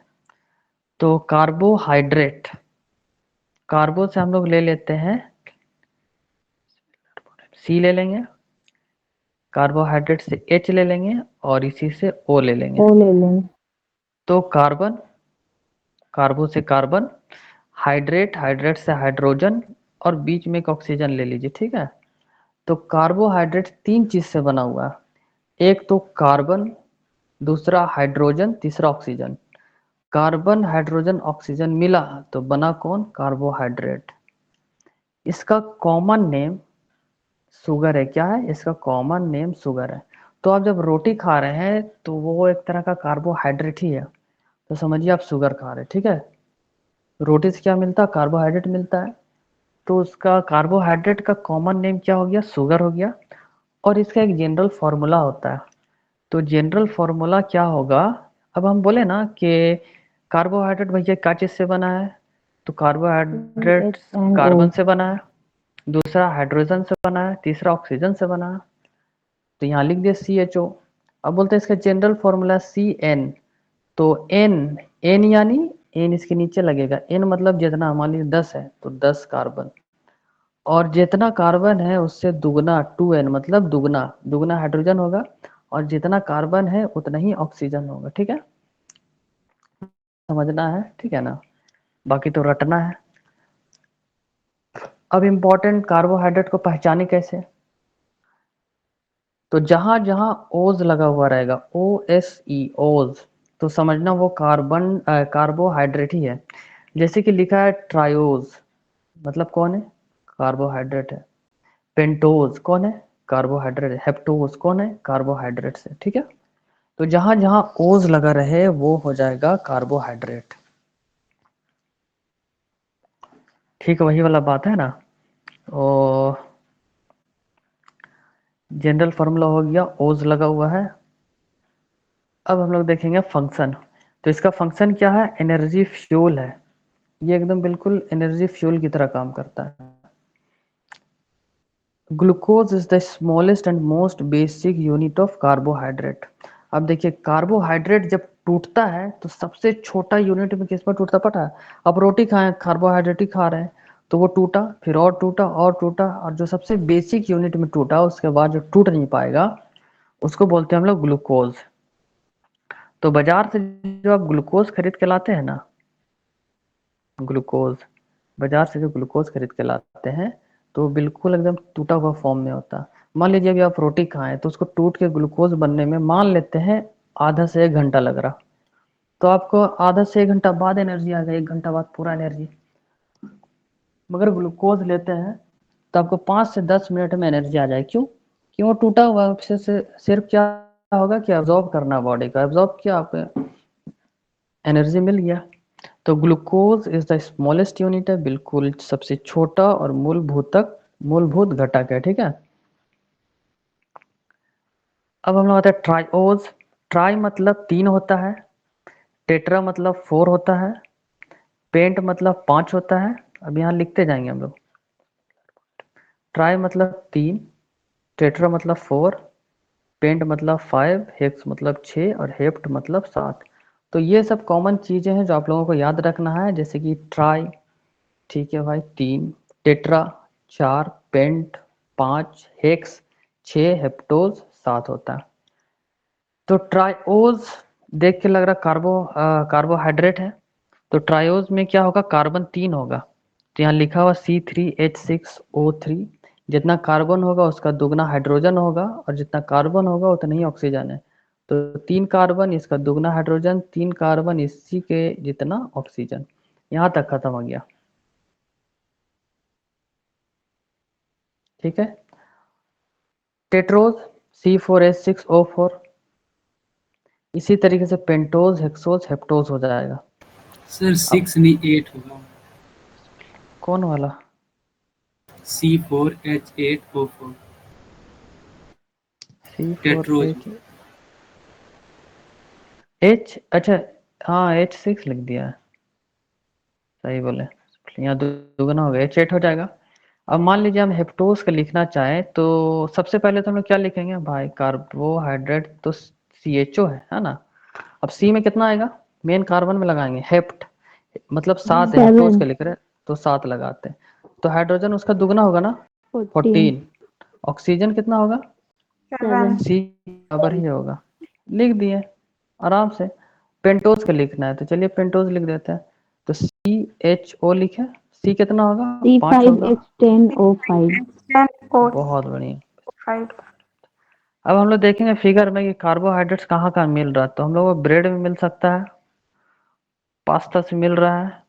तो कार्बोहाइड्रेट, कार्बो से हम लोग ले लेते हैं सी ले लेंगे, कार्बोहाइड्रेट से एच ले लेंगे और इसी से ओ ले लेंगे। ओ ले लेंगे। तो कार्बन, कार्बो से कार्बन, हाइड्रेट, हाइड्रेट से हाइड्रोजन और बीच में एक ऑक्सीजन ले लीजिए, ठीक है। तो कार्बोहाइड्रेट 3 चीज से बना हुआ है, एक तो कार्बन, दूसरा हाइड्रोजन, तीसरा ऑक्सीजन। कार्बन हाइड्रोजन ऑक्सीजन मिला तो बना कौन कार्बोहाइड्रेट। इसका कॉमन नेम शुगर है। क्या है इसका कॉमन नेम शुगर है। तो आप जब रोटी खा रहे हैं तो वो एक तरह का कार्बोहाइड्रेट ही है, तो समझिए आप शुगर खा रहे हैं, ठीक है। रोटी से क्या मिलता है कार्बोहाइड्रेट मिलता है, तो उसका कार्बोहाइड्रेट का कॉमन नेम क्या हो गया शुगर हो गया। और इसका एक जनरल फार्मूला होता है। तो जनरल फार्मूला क्या होगा, अब हम बोले ना कि कार्बोहाइड्रेट भैया क्या चीज़ से बना है, तो कार्बोहाइड्रेट CHNO। कार्बन से बना है, दूसरा हाइड्रोजन से बना है, तीसरा ऑक्सीजन से बना है। तो यहाँ लिख दिया CHO। अब बोलते हैं इसका जनरल फार्मूला CN। तो एन, एन यानी एन इसके नीचे लगेगा, एन मतलब जितना, मान लीजिए 10 है तो 10 कार्बन, और जितना कार्बन है उससे दुगना 2N मतलब दुगना, दुगना हाइड्रोजन होगा, और जितना कार्बन है उतना ही ऑक्सीजन होगा, ठीक है। समझना है, ठीक है ना, बाकी तो रटना है। अब इम्पोर्टेंट कार्बोहाइड्रेट को पहचाने कैसे, तो जहां जहां ओज लगा हुआ रहेगा OSE ओज, तो समझना वो कार्बोहाइड्रेट ही है। जैसे कि लिखा है ट्रायोज, मतलब कौन है कार्बोहाइड्रेट है। पेंटोज कौन है कार्बोहाइड्रेट है। हेप्टोज कौन है कार्बोहाइड्रेट से, ठीक है। तो जहां जहां ओज लगा रहे वो हो जाएगा कार्बोहाइड्रेट, ठीक है, वही वाला बात है ना। और जनरल फार्मूला हो गया, ओज लगा हुआ है। अब हम लोग देखेंगे फंक्शन। तो इसका फंक्शन क्या है, एनर्जी फ्यूल है। ये एकदम बिल्कुल एनर्जी फ्यूल की तरह काम करता है। Glucose is the smallest and most basic unit of carbohydrate. अब देखिए कार्बोहाइड्रेट जब टूटता है तो सबसे छोटा यूनिट में किस पर टूटता पता है। अब रोटी खाएं कार्बोहाइड्रेट ही खा रहे हैं, तो वो टूटा, फिर और टूटा और टूटा, और जो सबसे बेसिक यूनिट में टूटा उसके बाद जो टूट नहीं पाएगा उसको बोलते हैं हम लोग ग्लूकोज। तो बाजार से जो आप ग्लूकोज खरीद के लाते हैं ना, ग्लूकोज, बाजार से जो ग्लूकोज खरीद के लाते हैं तो बिल्कुल एकदम टूटा हुआ फॉर्म में होता है। मान लीजिए अभी आप रोटी खाएं तो उसको टूट के ग्लूकोज बनने में मान लेते हैं आधा से 1 घंटा लग रहा, तो आपको आधा से 1 घंटा बाद एनर्जी आ गई, 1 घंटा बाद पूरा एनर्जी। मगर ग्लूकोज लेते हैं तो आपको 5 से 10 मिनट में एनर्जी आ जाए। क्यों? क्यों? वो टूटा हुआ है, उससे सिर्फ क्या होगा कि एब्जॉर्ब करना बॉडी का, एब्जॉर्ब किया, आप एनर्जी मिल गया। तो glucose is the smallest unit है, बिल्कुल सबसे छोटा और मूलभूत घटक है, ठीक है। अब हम लोग आते हैं ट्राइओज। ट्राई मतलब 3 होता है, टेट्रा मतलब 4 होता है, पेंट मतलब 5 होता है। अब यहाँ लिखते जाएंगे हम लोग। ट्राई मतलब 3, टेट्रा मतलब 4, पेंट मतलब 5, हेक्स मतलब 6 और हेप्ट मतलब 7। तो ये सब कॉमन चीज़ें हैं जो आप लोगों को याद रखना है, जैसे कि ट्राई, ठीक है भाई, 3, टेट्रा 4, पेंट 5, हेक्स 6, हेप्टोज 7 होता है। तो ट्राइओज देख के लग रहा कार्बोहाइड्रेट है, तो ट्राइओज में क्या होगा, कार्बन 3 होगा। तो यहाँ लिखा हुआ C3H6O3, जितना कार्बन होगा उसका दुगना हाइड्रोजन होगा, और जितना कार्बन होगा उतना ही ऑक्सीजन है। तो 3 कार्बन, इसका दुगना हाइड्रोजन, 3 कार्बन, इसी के जितना ऑक्सीजन। यहाँ तक खत्म हो गया, ठीक है। टेट्रोज C4H6O4, इसी तरीके से पेंटोज, हेक्सोज, हेप्टोज हो जाएगा। सर अब 6 नहीं 8 होगा। कौन वाला? C4H8O4 tetrose. C4H, H, अच्छा, हाँ H6 लिख दिया है, सही बोले। यहाँ दुगना हो गया, H8 हो जाएगा। अब मान लीजिए हम हेप्टोज का लिखना चाहें तो सबसे पहले तो हम लोग क्या लिखेंगे भाई, कार्बोहाइड्रेट तो CHO है ना। अब C में कितना आएगा, मेन कार्बन में लगाएंगे हेप्ट, मतलब 7 है, हेप्टोज 7, का लिख रहे हैं तो 7 लगाते हैं। तो हाइड्रोजन उसका दुगना होगा ना, 14, 14। ऑक्सीजन कितना होगा, 7 C बराबर ही होगा, लिख दिए आराम से। पेंटोज का लिखना है तो चलिए पेंटोज लिख देते हैं। तो CHO लिखे, C कितना होगा, 5 होगा। C5H10O5। 10 बहुत बढ़िया। O5 अब हम लोग देखेंगे फिगर में कि कार्बोहाइड्रेट्स कहाँ कहाँ मिल रहा है। तो हम लोग को ब्रेड में मिल सकता है, पास्ता से मिल रहा है,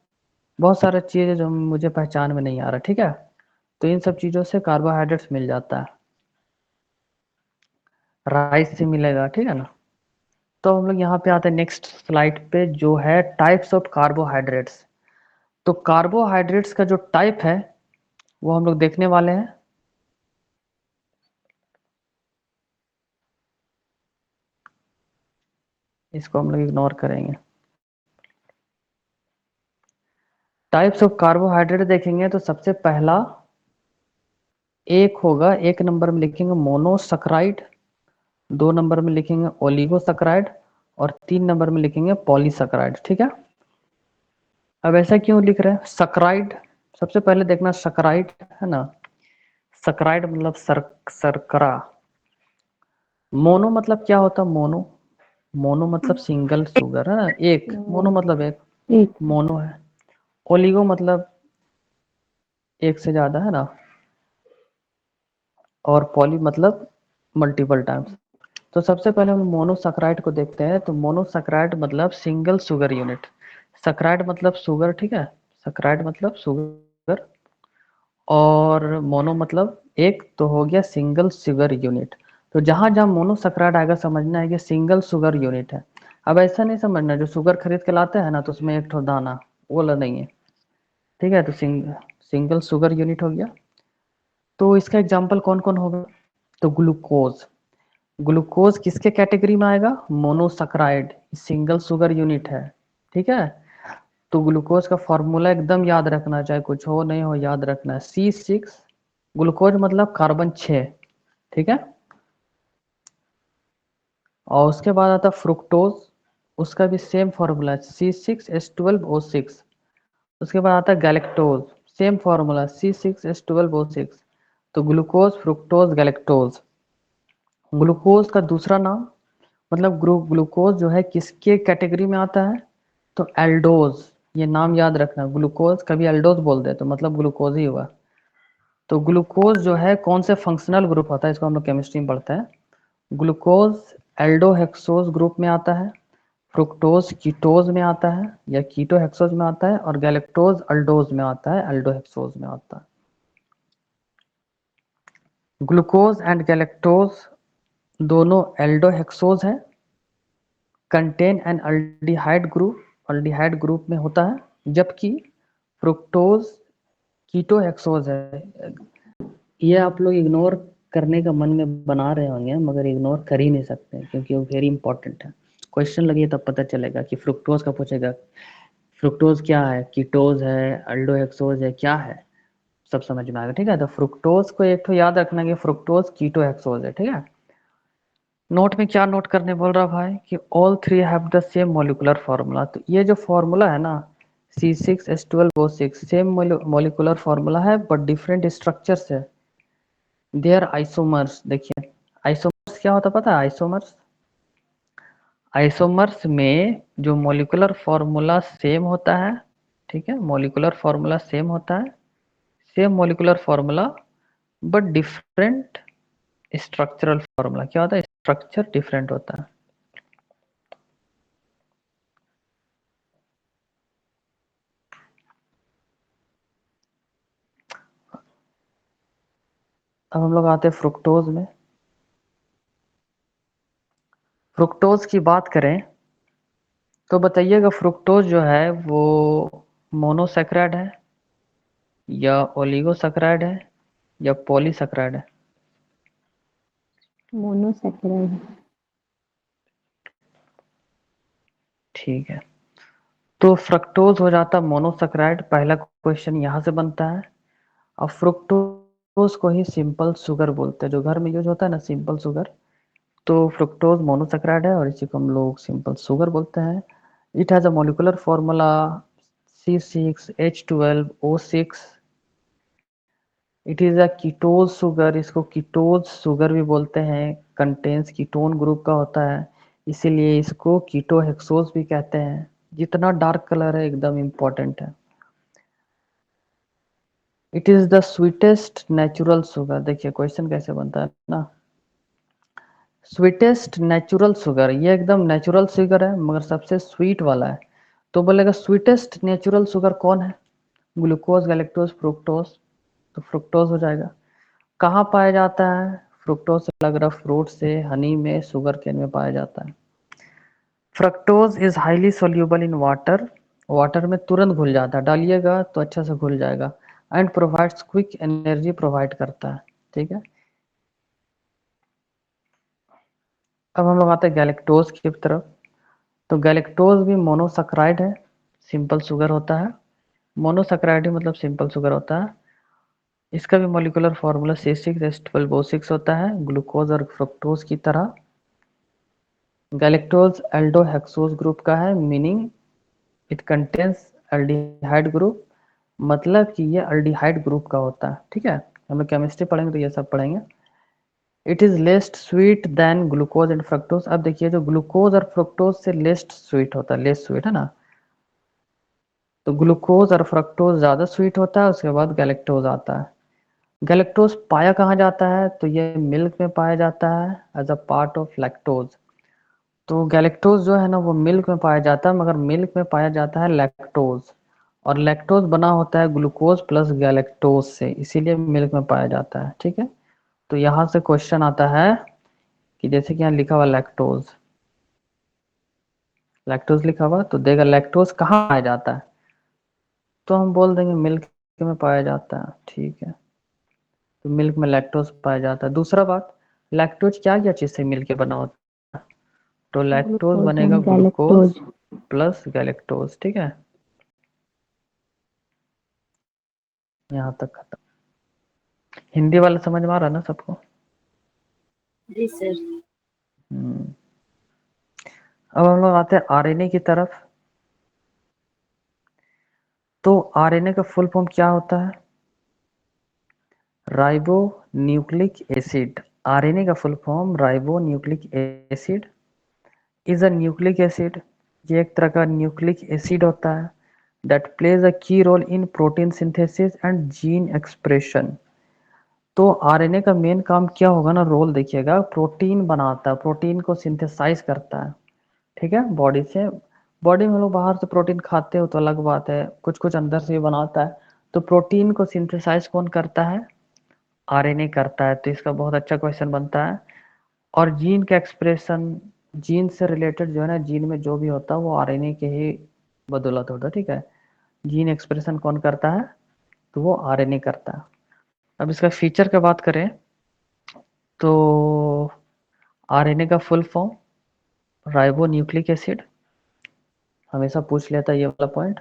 बहुत सारे चीज़ें जो मुझे पहचान में नहीं आ रहा, ठीक है। तो इन सब चीज़ों से कार्बोहाइड्रेट्स मिल जाता है, राइस से मिलेगा, ठीक है ना। तो हम लोग यहाँ पे आते हैं नेक्स्ट स्लाइड पे, जो है टाइप्स ऑफ कार्बोहाइड्रेट्स। तो कार्बोहाइड्रेट्स का जो टाइप है वो हम लोग देखने वाले हैं। इसको हम लोग इग्नोर करेंगे। टाइप्स ऑफ कार्बोहाइड्रेट देखेंगे तो सबसे पहला एक होगा, 1 नंबर में लिखेंगे मोनोसैकेराइड, 2 नंबर में लिखेंगे ओलिगोसैकेराइड, और 3 नंबर में लिखेंगे पॉलीसैकेराइड, ठीक है। अब ऐसा क्यों लिख रहे हैं सैकेराइड, सबसे पहले देखना सैकेराइड है ना। सैकेराइड मतलब शर्करा। मोनो मतलब क्या होता है, मोनो, मोनो मतलब सिंगल शुगर है ना, एक, मोनो मतलब एक, एक, मोनो है। ओलिगो मतलब एक से ज्यादा है ना, और पॉली मतलब मल्टीपल टाइम्स। तो सबसे पहले हम मोनोसैकेराइड को देखते हैं। तो मोनोसैकेराइड मतलब सिंगल शुगर यूनिट, सैकेराइड मतलब शुगर, ठीक है, सैकेराइड मतलब शुगर, और मोनो मतलब एक, तो हो गया सिंगल शुगर यूनिट। तो जहां जहां मोनोसैकेराइड आएगा समझना है कि सिंगल शुगर यूनिट है। अब ऐसा नहीं समझना जो शुगर खरीद के लाते हैं ना तो उसमें एक ठो दाना, वो वाला नहीं है, ठीक है। तो सिंगल शुगर यूनिट हो गया। तो इसका एग्जाम्पल कौन कौन होगा, तो ग्लूकोज, ग्लूकोज किसके कैटेगरी में आएगा, मोनोसैकेराइड, सिंगल शुगर यूनिट है, ठीक है। तो ग्लूकोज का फॉर्मूला एकदम याद रखना, चाहे कुछ हो नहीं हो याद रखना है, C6, ग्लूकोज मतलब कार्बन 6, ठीक है। और उसके बाद आता है फ्रुक्टोज, उसका भी सेम फॉर्मूला है C6H12O6। उसके बाद आता है गैलेक्टोज, सेम फॉर्मूला C6H12O6। तो ग्लूकोज, फ्रुक्टोज, गैलेक्टोज। ग्लूकोज का दूसरा नाम, मतलब ग्लूकोज जो है किसके कैटेगरी में आता है, तो एल्डोज, ये नाम याद रखना, ग्लूकोज कभी एल्डोज बोल दे तो मतलब ग्लूकोज ही हुआ। तो ग्लूकोज जो है कौन से फंक्शनल ग्रुप होता है, इसको हम लोग केमिस्ट्री में पढ़ते हैं। ग्लूकोज एल्डोहेक्सोज ग्रुप में आता है, फ्रुक्टोज कीटोज में आता है या कीटोहेक्सोज में आता है, और गैलेक्टोज अल्डोज में आता है, एल्डोहेक्सोज में आता है। ग्लूकोज एंड गैलेक्टोज दोनों एल्डोहेक्सोज है, कंटेन एन अल्डिहाइड ग्रुप में होता है, जबकि फ्रुक्टोज कीटोहेक्सोज है। ये आप लोग इग्नोर करने का मन में बना रहे होंगे, मगर इग्नोर कर ही नहीं सकते क्योंकि वो वेरी इंपॉर्टेंट है। क्वेश्चन लगे तब पता चलेगा कि फ्रुक्टोज का पूछेगा, फ्रुक्टोज क्या है, कीटोज है, अल्डोहेक्सोज है, क्या है, सब समझ में आएगा। ठीक है, तो फ्रुक्टोज को एक तो याद रखना कि फ्रुक्टोज कीटोहेक्सोज है। ठीक है, नोट में क्या नोट करने बोल रहा भाई कि all three have the same molecular formula. तो ये जो फार्मूला है ना C6H12O6 सेम मॉलिकुलर फार्मूला है बट डिफरेंट स्ट्रक्चर्स है। They are isomers. देखिए आइसोमर्स क्या होता है पता है? आइसोमर्स, आइसोमर्स में जो मॉलिकुलर फार्मूला सेम होता है, ठीक है, मॉलिकुलर फार्मूला सेम होता है, same molecular formula but different structural formula. क्या होता है? स्ट्रक्चर डिफरेंट होता है। अब हम लोग आते हैं फ्रुक्टोज में। फ्रुक्टोज की बात करें तो बताइएगा फ्रुक्टोज जो है वो मोनोसैकराइड है या ओलिगोसैकराइड है या पॉलीसैकराइड है? मोनोसैकेराइड। ठीक है, तो फ्रक्टोज हो जाता मोनोसैकराइड। पहला क्वेश्चन यहाँ से बनता है। अब फ्रुक्टोज को ही सिंपल शुगर बोलते हैं, जो घर में यूज होता है ना सिंपल शुगर, तो फ्रुक्टोज मोनोसैकराइड है और इसी को हम लोग सिंपल शुगर बोलते हैं। It has a molecular formula C6H12O6। It is a कीटोज sugar, इसको कीटोज शुगर भी बोलते हैं। कंटेन्स कीटोन ग्रुप का होता है, इसीलिए इसको कीटोहेक्सोज भी कहते हैं। जितना डार्क कलर है एकदम इंपॉर्टेंट है। It is the sweetest natural sugar. देखिए क्वेश्चन कैसे बनता है ना, स्वीटेस्ट नेचुरल शुगर, ये एकदम नेचुरल शुगर है मगर सबसे स्वीट वाला है। तो बोलेगा स्वीटेस्ट नेचुरल शुगर कौन है? Glucose, galactose, fructose. तो फ्रुक्टोज हो जाएगा। कहाँ पाया जाता है? फ्रुक्टोज से लग रहा फ्रूट से, हनी में, शुगर केन में पाया जाता है। Fructose is highly soluble in water, water में तुरंत घुल जाता है, डालिएगा तो अच्छा से घुल जाएगा। And provides quick energy provide करता है। ठीक है, अब हम लोग आते हैं गैलेक्टोज की तरफ। तो गैलेक्टोज भी मोनोसैकराइड है, सिंपल शुगर होता है। मोनोसैकराइड ही मतलब सिंपल शुगर होता है। इसका भी मॉलिक्यूलर फार्मूला C6H12O6 होता है, ग्लूकोज और फ्रुक्टोज की तरह। गैलेक्टोज एल्डोहेक्सोज ग्रुप का है, meaning it contains aldehyde group, मतलब कि ये एल्डिहाइड ग्रुप का होता है। ठीक है, हम लोग केमिस्ट्री पढ़ेंगे तो ये सब पढ़ेंगे। It is least sweet than glucose and fructose. अब देखिए जो ग्लूकोज और फ्रक्टोज से लेस्ट स्वीट होता है, लेस स्वीट है ना, तो ग्लूकोज और फ्रक्टोज ज्यादा स्वीट होता है, उसके बाद गैलेक्टोज आता है। गैलेक्टोज पाया कहाँ जाता है? तो ये मिल्क में पाया जाता है as a part of lactose. तो गैलेक्टोज जो है ना वो मिल्क में पाया जाता है, मगर मिल्क में पाया जाता है लैक्टोज, और लैक्टोज बना होता है ग्लूकोज प्लस गैलेक्टोज से, इसीलिए मिल्क में पाया जाता है। ठीक है, तो यहाँ से क्वेश्चन आता है कि जैसे कि यहाँ लिखा हुआ लैक्टोज, लैक्टोज लिखा हुआ तो देगा लैक्टोज कहाँ पाया जाता है, तो हम बोल देंगे मिल्क में पाया जाता है। ठीक है, तो मिल्क में लैक्टोज पाया जाता है। दूसरा बात, लैक्टोज क्या क्या चीज से मिलके बना होता है? तो लैक्टोज ग्लूकोज बनेगा and glucose galactose. Plus galactose. ठीक है, यहाँ तक खत्म। हिंदी वाला समझ में आ रहा है ना सबको? जी सर। हम्म। अब हम लोग आते हैं आरएनए की तरफ। तो आरएनए का फुल फॉर्म क्या होता है? Ribo nucleic acid. आरएनए का full form ribo nucleic acid is a nucleic acid. ये एक तरह का न्यूक्लिक एसिड होता है that plays a key role in protein synthesis and gene expression. तो आरएनए का मेन काम क्या होगा ना, रोल देखिएगा, प्रोटीन बनाता है, प्रोटीन को सिंथेसाइज करता है, ठीक है, बॉडी से। बॉडी में हम लोग बाहर से प्रोटीन खाते हो तो अलग बात है, कुछ कुछ अंदर से भी बनाता है। तो प्रोटीन को सिंथेसाइज कौन करता है? आरएनए करता है। तो इसका बहुत अच्छा क्वेश्चन बनता है। और जीन का एक्सप्रेशन, जीन से रिलेटेड जो है ना, जीन में जो भी होता है वो आरएनए के ही बदौलत होता है, ठीक है। जीन एक्सप्रेशन कौन करता है? तो वो आरएनए करता है। अब इसका फीचर की बात करें तो आरएनए का full form ribo nucleic acid, हमेशा पूछ लेता है ये वाला पॉइंट।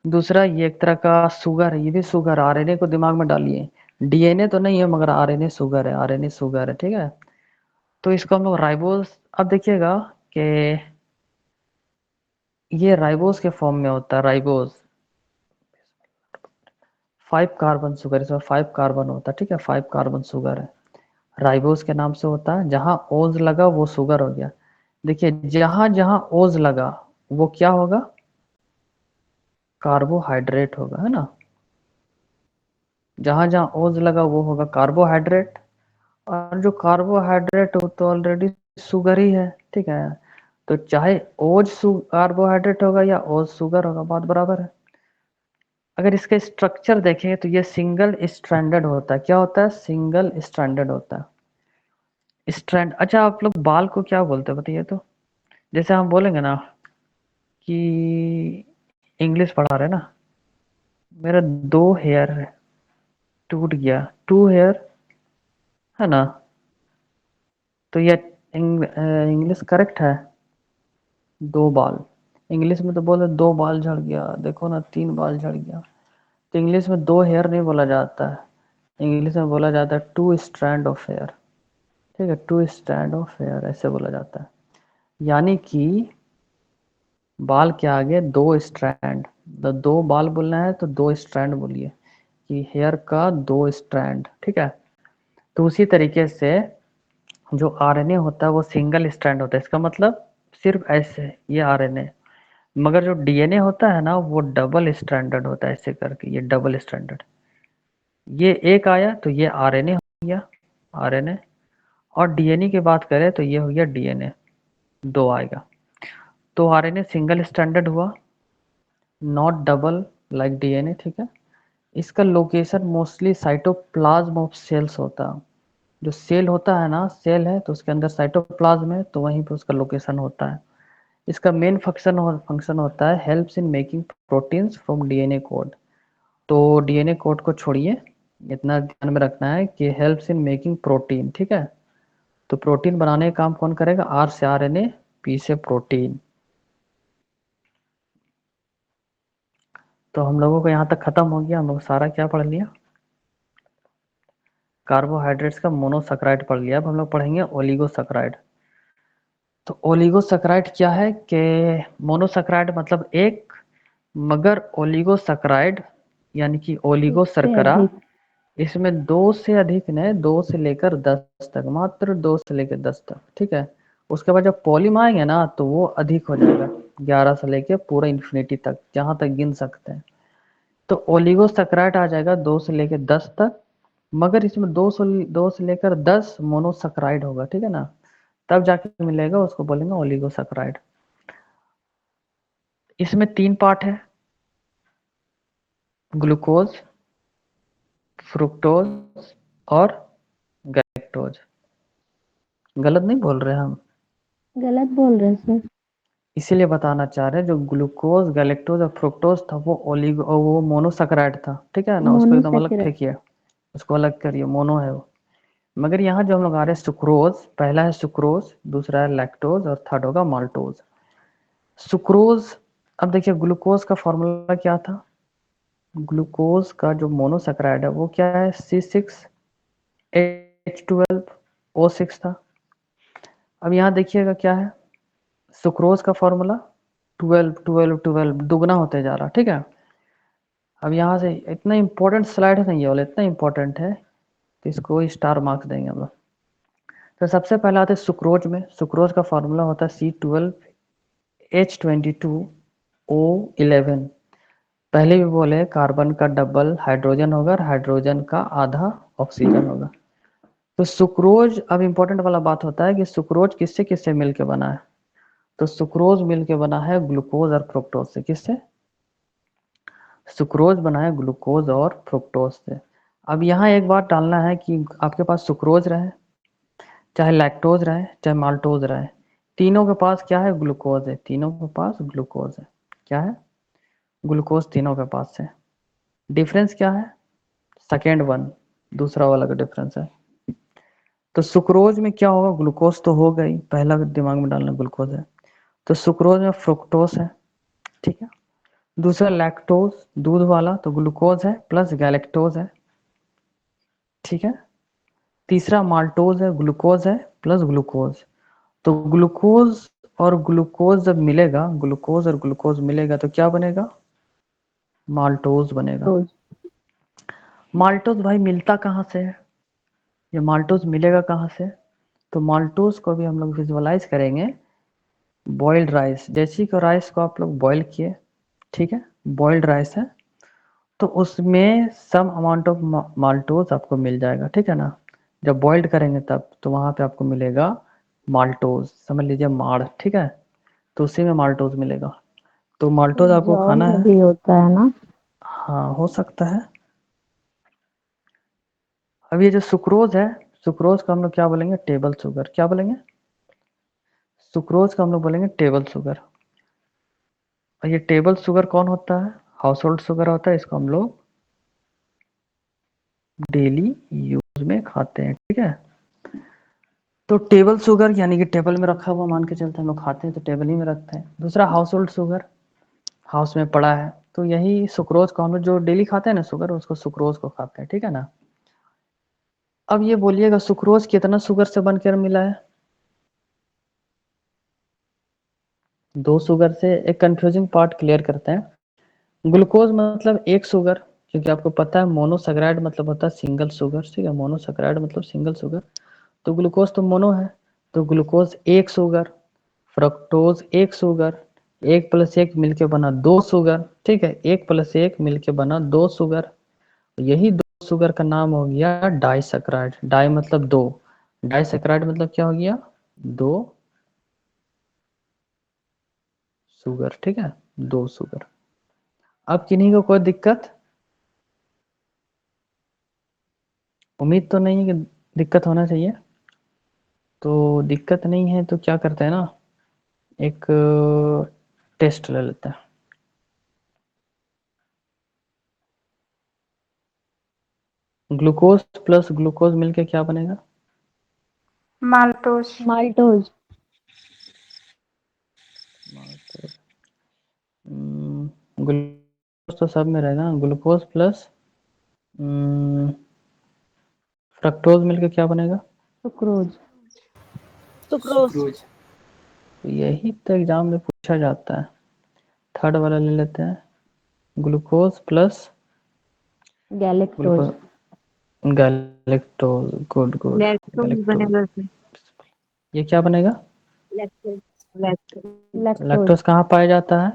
दूसरा, ये एक तरह का शुगर है, ये भी शुगर, आरएनए को दिमाग में डालिए, डीएनए तो नहीं है मगर आरएनए शुगर है, आरएनए शुगर है, ठीक है। तो इसको हम लोग राइबोज, अब देखिएगा कि ये राइबोज के फॉर्म में होता है, राइबोज 5 कार्बन शुगर, इसमें 5 कार्बन होता है, ठीक है, 5 कार्बन शुगर है, राइबोज के नाम से होता है। जहां ओज लगा वो शुगर हो गया। देखिए जहां जहां ओज लगा वो क्या होगा? कार्बोहाइड्रेट होगा, है ना। जहां जहां ओज लगा वो होगा कार्बोहाइड्रेट, और जो कार्बोहाइड्रेट हो तो ऑलरेडी शुगर ही है, ठीक है। तो चाहे ओज कार्बोहाइड्रेट होगा या ओज शुगर होगा, बात बराबर है। अगर इसका स्ट्रक्चर देखें तो ये सिंगल स्ट्रैंडेड होता है। क्या होता है? सिंगल स्ट्रैंडेड होता है, स्ट्रैंड। अच्छा, आप लोग बाल को क्या बोलते हैं बताइए तो? जैसे हम बोलेंगे ना कि इंग्लिश पढ़ा रहे ना, मेरा 2 हेयर टूट गया, 2 हेयर, है ना। तो ये इंग्लिश करेक्ट है? 2 बाल, इंग्लिश में तो बोले 2 बाल झड़ गया, देखो ना 3 बाल झड़ गया। तो इंग्लिश में 2 हेयर नहीं बोला जाता है, इंग्लिश में बोला जाता है 2 स्ट्रैंड ऑफ हेयर, ठीक है, 2 स्ट्रैंड ऑफ हेयर ऐसे बोला जाता है। यानी कि बाल के आगे 2 स्ट्रैंड, तो 2 बाल बोलना है तो 2 स्ट्रैंड बोलिए, कि हेयर का 2 स्ट्रैंड, ठीक है। तो उसी तरीके से जो आरएनए होता है वो सिंगल स्ट्रैंड होता है, इसका मतलब सिर्फ ऐसे ये आरएनए। मगर जो डीएनए होता है ना वो डबल स्ट्रैंडर्ड होता है, ऐसे करके, ये डबल स्ट्रैंडर्ड। ये एक आया तो ये आरएनए हो गया, आरएनए। और डीएनए की बात करें तो ये हो गया डीएनए, 2 आएगा। तो आरएनए सिंगल स्ट्रैंडर्ड हुआ, नॉट डबल लाइक डीएनए, ठीक है। इसका location mostly cytoplasm of cells होता है। जो सेल होता है ना, सेल है तो उसके अंदर साइटोप्लाज्म है, तो वहीं पे उसका लोकेशन होता है। इसका मेन फंक्शन होता है helps in making proteins from DNA code. तो डीएनए कोड को छोड़िए, इतना ध्यान में रखना है कि हेल्प्स इन मेकिंग प्रोटीन, ठीक है। तो प्रोटीन बनाने का काम कौन करेगा? आर से आरएनए, पी से प्रोटीन। तो हम लोगों को यहाँ तक खत्म हो गया, हम लोग सारा क्या पढ़ लिया? कार्बोहाइड्रेट्स का मोनोसैकेराइड पढ़ लिया। अब हम लोग पढ़ेंगे ओलिगोसैकेराइड। तो ओलिगोसैकेराइड क्या है कि मोनोसैकेराइड मतलब एक, मगर ओलिगोसैकेराइड यानी कि ओलिगो से शर्करा, अधिक। इसमें 2 से अधिक ने, 2 से लेकर 10 तक, मात्र 2 से लेकर 10 तक, ठीक है। उसके बाद जब पॉलीम आएंगे ना तो वो अधिक हो जाएगा, 11 से लेकर पूरा इन्फिनिटी तक, जहां तक गिन सकते हैं। तो ओलिगोसैकेराइड आ जाएगा 2 से लेकर 10 तक, मगर इसमें 2 से लेकर 10 मोनोसैकेराइड होगा, ठीक है ना। तब जाके मिलेगा, उसको बोलेंगे ओलिगोसैकेराइड। इसमें 3 पार्ट है, ग्लूकोज, फ्रुक्टोज और गैलेक्टोज। गलत नहीं बोल रहे हम, गलत बोल रहे हैं सर। इसीलिए बताना चाह रहे हैं, जो ग्लूकोज, गैलेक्टोज और फ्रुक्टोज था वो मोनोसैकेराइड था, ठीक है ना। उसको एकदम अलग मोनोसैकेराइड। फेंकिए, उसको अलग करिए, मोनो है वो। मगर यहाँ जो हम लोग आ रहे हैं सुक्रोज, पहला है सुक्रोज, दूसरा है लैक्टोज और थर्ड होगा माल्टोज। सुक्रोज, अब देखिए ग्लूकोज का फॉर्मूला क्या था? ग्लूकोज का जो मोनोसैकेराइड है वो क्या है? C6H12O6 था। अब यहाँ देखिएगा क्या है, सुक्रोज का फॉर्मूला 12 12 12 दुगना होते जा रहा, ठीक है। अब यहाँ से इतना इंपॉर्टेंट स्लाइड है ना, ये वाला इतना इंपॉर्टेंट है, तो इसको स्टार मार्क्स देंगे हम लोग। तो सबसे पहले आते हैं सुक्रोज में। सुक्रोज का फॉर्मूला होता है C12H22O11। पहले भी बोले कार्बन का डबल हाइड्रोजन होगा और हाइड्रोजन का आधा ऑक्सीजन होगा। तो सुक्रोज, अब इंपॉर्टेंट वाला बात होता है कि सुक्रोज किससे किससे मिलके बना है। तो सुक्रोज मिलके बना है ग्लूकोज और फ्रुक्टोज से। किससे? सुक्रोज बना है ग्लूकोज और फ्रुक्टोज से। अब यहाँ एक बात डालना है कि आपके पास सुक्रोज रहे, चाहे लैक्टोज रहे, चाहे माल्टोज रहे, तीनों के पास क्या है? ग्लूकोज है। तीनों के पास ग्लूकोज है। क्या है? ग्लूकोज तीनों के पास है। डिफरेंस क्या है? सेकेंड वन, दूसरा वाला का डिफरेंस है। तो सुक्रोज में क्या होगा? ग्लूकोज तो होगा ही, पहला दिमाग में डालना ग्लूकोज है। तो सुक्रोज में फ्रुक्टोज है, ठीक है। दूसरा लैक्टोज, दूध वाला, तो ग्लूकोज है प्लस गैलेक्टोज है, ठीक है। तीसरा माल्टोज है, ग्लूकोज है प्लस ग्लूकोज। तो ग्लूकोज और ग्लूकोज जब मिलेगा, ग्लूकोज और ग्लूकोज मिलेगा तो क्या बनेगा? माल्टोज बनेगा। रोज माल्टोज भाई मिलता कहाँ से है? ये माल्टोज मिलेगा कहाँ से? तो माल्टोज को भी हम लोग विजुअलाइज करेंगे बॉइल्ड राइस। जैसे कि राइस को आप लोग बॉईल किए, ठीक है, बॉइल्ड राइस है, तो उसमें सम अमाउंट ऑफ माल्टोज आपको मिल जाएगा, ठीक है ना। जब बॉइल्ड करेंगे तब तो वहाँ पे आपको मिलेगा माल्टोज, समझ लीजिए माड़, ठीक है। तो उसी में माल्टोज मिलेगा। तो माल्टोज आपको जौ खाना में है। भी होता है ना? हाँ, हो सकता है। अब ये जो सुक्रोज है, सुक्रोज का हम लोग क्या बोलेंगे? Table sugar. क्या बोलेंगे? सुक्रोज का हम लोग बोलेंगे टेबल शुगर। और ये टेबल शुगर कौन होता है? हाउस होल्ड शुगर होता है। इसको हम लोग डेली यूज में खाते हैं, ठीक है। तो टेबल शुगर यानी कि टेबल में रखा हुआ मान के चलते हैं, हम लोग खाते हैं तो टेबल ही में रखते हैं। दूसरा हाउस होल्ड शुगर, हाउस में पड़ा है, तो यही सुक्रोज को हम लोग जो डेली खाते हैं ना शुगर, उसको सुक्रोज को खाते हैं, ठीक है ना। अब ये बोलिएगा सुक्रोज कितना शुगर से बनकर मिला है? दो शुगर से। एक कंफ्यूजिंग पार्ट क्लियर करते हैं। ग्लूकोज मतलब एक शुगर, क्योंकि आपको पता है मोनोसैकेराइड मतलब होता है सिंगल शुगर, ठीक है। मोनोसैकेराइड मतलब सिंगल शुगर। तो ग्लूकोज तो मोनो है, तो ग्लूकोज एक शुगर, फ्रक्टोज एक शुगर, एक प्लस एक मिलके बना दो शुगर, ठीक है। एक प्लस एक मिलके बना दो शुगर। यही दो शुगर का नाम हो गया डाइसैकेराइड। डाई मतलब दो, डाइसैकेराइड मतलब क्या हो गया? दो शुगर, ठीक है, दो शुगर। अब किन्हीं को कोई दिक्कत? उम्मीद तो नहीं है कि दिक्कत होना चाहिए। तो दिक्कत नहीं है तो क्या करते हैं ना, एक टेस्ट ले लेते हैं। ग्लूकोज प्लस ग्लूकोज मिलके क्या बनेगा? माल्टोस। माल्टोज। ग्लूकोज तो सब में रहेगा। ग्लूकोज प्लस फ्रक्टोज मिलके क्या बनेगा? सुक्रोज। सुक्रोज। तो यही तो एग्जाम में पूछा जाता है। थर्ड वाला ले लेते हैं। Glucose plus galactose. Glucose, galactose, good good, lactose galactose. बनेगा सर। ये क्या बनेगा? लैक्टोज। लैक्टोज। लैक्टोज लैक्टोज कहाँ पाया जाता है?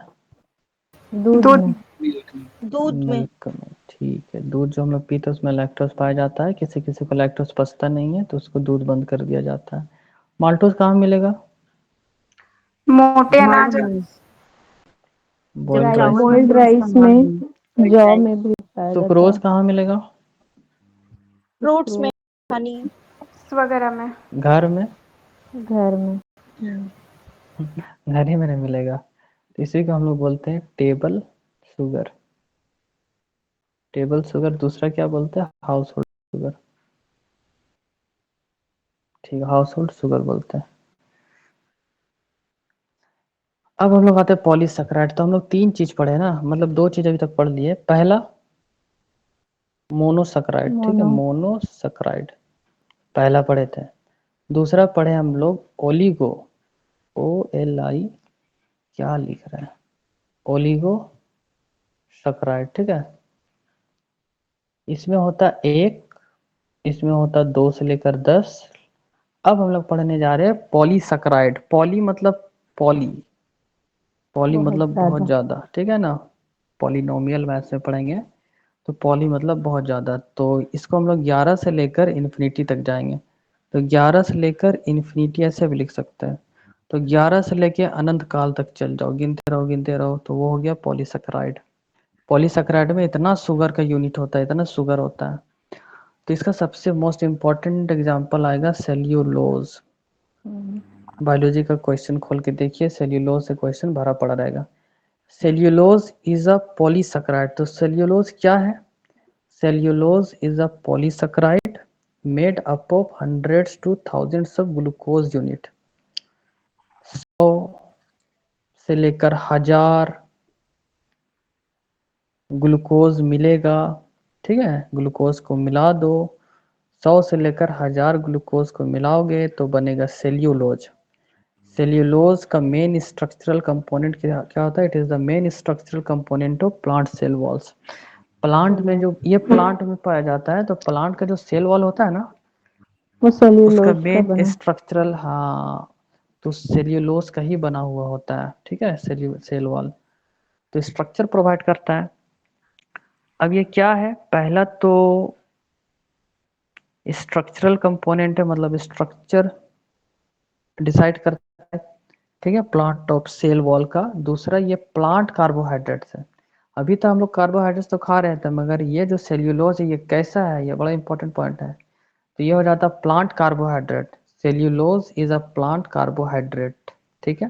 दूध दूध। में। मिल्क में। दूध में। मिल्क में, ठीक है। दूध जो हम लोग पीते हैं उसमें लैक्टोज पाया जाता है। किसी किसी को लैक्टोज पचता नहीं है तो उसको दूध बंद कर दिया जाता है। माल्टोज कहाँ मिलेगा? मोटे अनाज। माल्टोज जब बॉइल्ड राइस चावल में। बॉइल्ड बनता है उसका राइस नाम में, है व्हाइट जौ राइस। में भी पाया जाता सुक्रोज है। कहाँ मिलेगा? फ्रूट्स में, हनी। वगैरह में। घर में। घर में। घर ही में नहीं मिलेगा, तो इसी को हम लोग बोलते हैं टेबल शुगर। Table sugar. दूसरा क्या बोलते हैं? हाउस होल्ड शुगर, ठीक है, हाउस होल्ड शुगर बोलते हैं। अब हम लोग आते हैं पॉलीसैकेराइड। तो हम लोग तीन चीज पढ़े ना, मतलब दो चीज अभी तक पढ़ लिए। पहला मोनोसैकेराइड, ठीक है, मोनो। मोनोसैकेराइड पहला पढ़े थे। दूसरा पढ़े हम लोग ओलिगो, ओ एल आई, क्या लिख रहे हैं, ओलिगो सैकेराइड, ठीक है। इसमें होता एक, इसमें होता दो से लेकर 10। अब हम लोग पढ़ने जा रहे हैं पॉलीसैकेराइड। पॉली मतलब पॉली, पॉली बहुत मतलब बहुत ज्यादा। ज्यादा, ठीक है ना। पॉलिनोमियल मैथ्स में पढ़ेंगे तो पॉली मतलब बहुत ज़्यादा, तो इसको हम लोग 11 से लेकर इन्फिनिटी तक जाएंगे। तो 11 से लेकर इन्फिनिटी ऐसे भी लिख सकते हैं। तो 11 से लेकर अनंत काल तक चल जाओ, गिनते रहो, तो वो हो गया पॉलीसैकेराइड। पॉलीसैकेराइड में इतना शुगर का यूनिट होता है, इतना शुगर होता है। तो इसका सबसे मोस्ट इम्पॉर्टेंट एग्जाम्पल आएगा सेल्यूलोज। बायोलॉजी का क्वेश्चन खोल के देखिए, सेल्यूलोज से क्वेश्चन भरा पड़ा रहेगा। Cellulose is a polysaccharide. तो सेल्यूलोज क्या है? Cellulose is a polysaccharide made up of hundreds two thousands of glucose unit. 100 से लेकर 1000 ग्लूकोज मिलेगा, ठीक है, ग्लूकोज को मिला दो। 100 से लेकर 1000 ग्लूकोज को मिलाओगे तो बनेगा सेल्यूलोज। सेल्यूलोज का मेन स्ट्रक्चरल कंपोनेंट क्या होता है? It is the main structural component of plant cell walls. Plant में जो ये प्लांट में पाया जाता है, तो प्लांट का जो सेल वॉल होता है ना, वो उसका सेल्यूलोज का मेन बना। स्ट्रक्चरल, हाँ, तो सेल्यूलोज का ही बना हुआ होता है, ठीक है, सेल वॉल तो स्ट्रक्चर प्रोवाइड करता है। अब ये क्या है? पहला तो स्ट्रक्चरल कंपोनेंट है, मतलब स्ट्रक्चर डिसाइड करता है, ठीक है, प्लांट ऑफ सेल वॉल का। दूसरा, ये प्लांट कार्बोहाइड्रेट्स है। अभी तो हम लोग कार्बोहाइड्रेट्स तो खा रहे थे, मगर ये जो सेल्यूलोज है ये कैसा है? ये बड़ा इंपॉर्टेंट पॉइंट है। तो ये हो जाता है plant carbohydrate. Cellulose is a plant carbohydrate, ठीक है।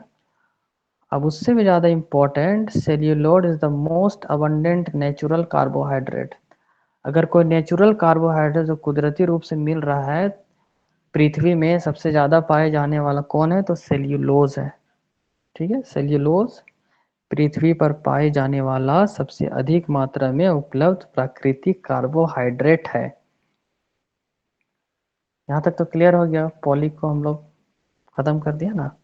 अब उससे भी ज़्यादा important, cellulose is the most abundant natural carbohydrate. अगर कोई नेचुरल कार्बोहाइड्रेट जो कुदरती रूप से मिल रहा है पृथ्वी में, सबसे ज़्यादा पाए जाने वाला कौन है? तो सेल्यूलोज है, ठीक है। सेल्यूलोज पृथ्वी पर पाए जाने वाला सबसे अधिक मात्रा में उपलब्ध प्राकृतिक कार्बोहाइड्रेट है। यहाँ तक तो क्लियर हो गया। पॉली को हम लोग खत्म कर दिया ना।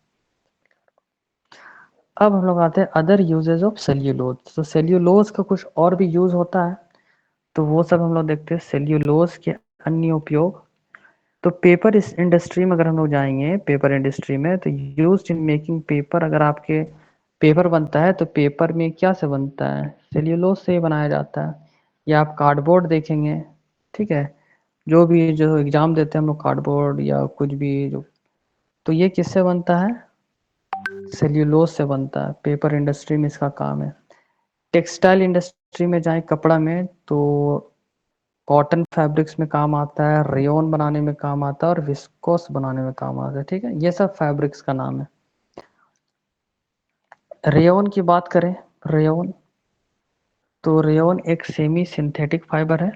अब हम लोग आते हैं अदर यूजेज ऑफ सेल्यूलोज। तो सेल्यूलोज का कुछ और भी यूज होता है, तो वो सब हम लोग देखते हैं। सेल्यूलोज के अन्य उपयोग, तो पेपर इस इंडस्ट्री में अगर हम लोग जाएंगे, पेपर इंडस्ट्री में, तो यूज इन मेकिंग पेपर, अगर आपके पेपर बनता है तो पेपर में क्या से बनता है? सेल्यूलोज से ही बनाया जाता है। या आप कार्डबोर्ड देखेंगे, ठीक है, जो एग्जाम देते हैं हम लोग, कार्डबोर्ड या कुछ भी जो, तो ये किससे बनता है? सेल्यूलोज से बनता है। पेपर इंडस्ट्री में इसका काम है। टेक्सटाइल इंडस्ट्री में जाए, कपड़ा में, तो कॉटन फैब्रिक्स में काम आता है, रेयन बनाने में काम आता है, और विस्कोस बनाने में काम आता है, ठीक है। ये सब फैब्रिक्स का नाम है। रेयन की बात करें, रेयन, तो रेयन एक सेमी सिंथेटिक फाइबर है।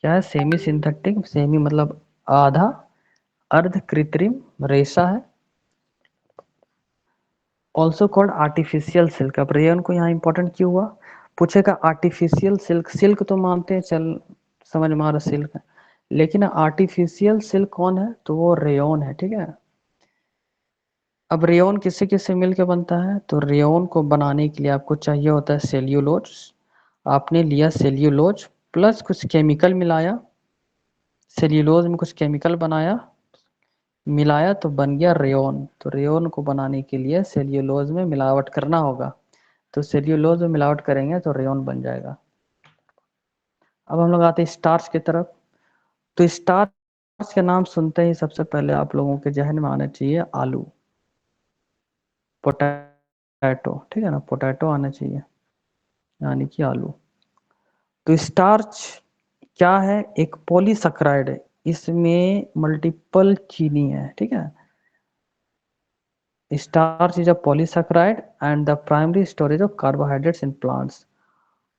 क्या है? Semi synthetic. सेमी मतलब आधा, अर्ध कृत्रिम रेशा है। Also called artificial silk. अब रेयन को यहाँ इंपॉर्टेंट क्यों हुआ? पूछेगा आर्टिफिशियल सिल्क। सिल्क तो मानते हैं, चल समझ में आ रहा सिल्क है, लेकिन आर्टिफिशियल सिल्क कौन है? तो वो रेयन है, ठीक है। अब रेयन किससे किससे मिलकर बनता है? तो रेयन को बनाने के लिए आपको चाहिए होता है सेल्यूलोज। आपने लिया सेल्यूलोज प्लस कुछ केमिकल मिलाया, सेल्यूलोज में कुछ केमिकल बनाया, मिलाया, तो बन गया रेयन। तो रेयन को बनाने के लिए सेल्यूलोज में मिलावट करना होगा, तो सेल्यूलोज में मिलावट करेंगे तो रेयन बन जाएगा। अब हम लोग आते हैं स्टार्च की तरफ। तो स्टार्च के नाम सुनते ही सबसे पहले आप लोगों के जहन में आना चाहिए आलू, पोटैटो, ठीक है ना, पोटैटो आना चाहिए, यानी कि आलू। तो स्टार्च क्या है? एक पॉलीसैकेराइड है, इसमें मल्टीपल चीनी है, ठीक है। Starch is a polysaccharide and the primary storage of carbohydrates in plants.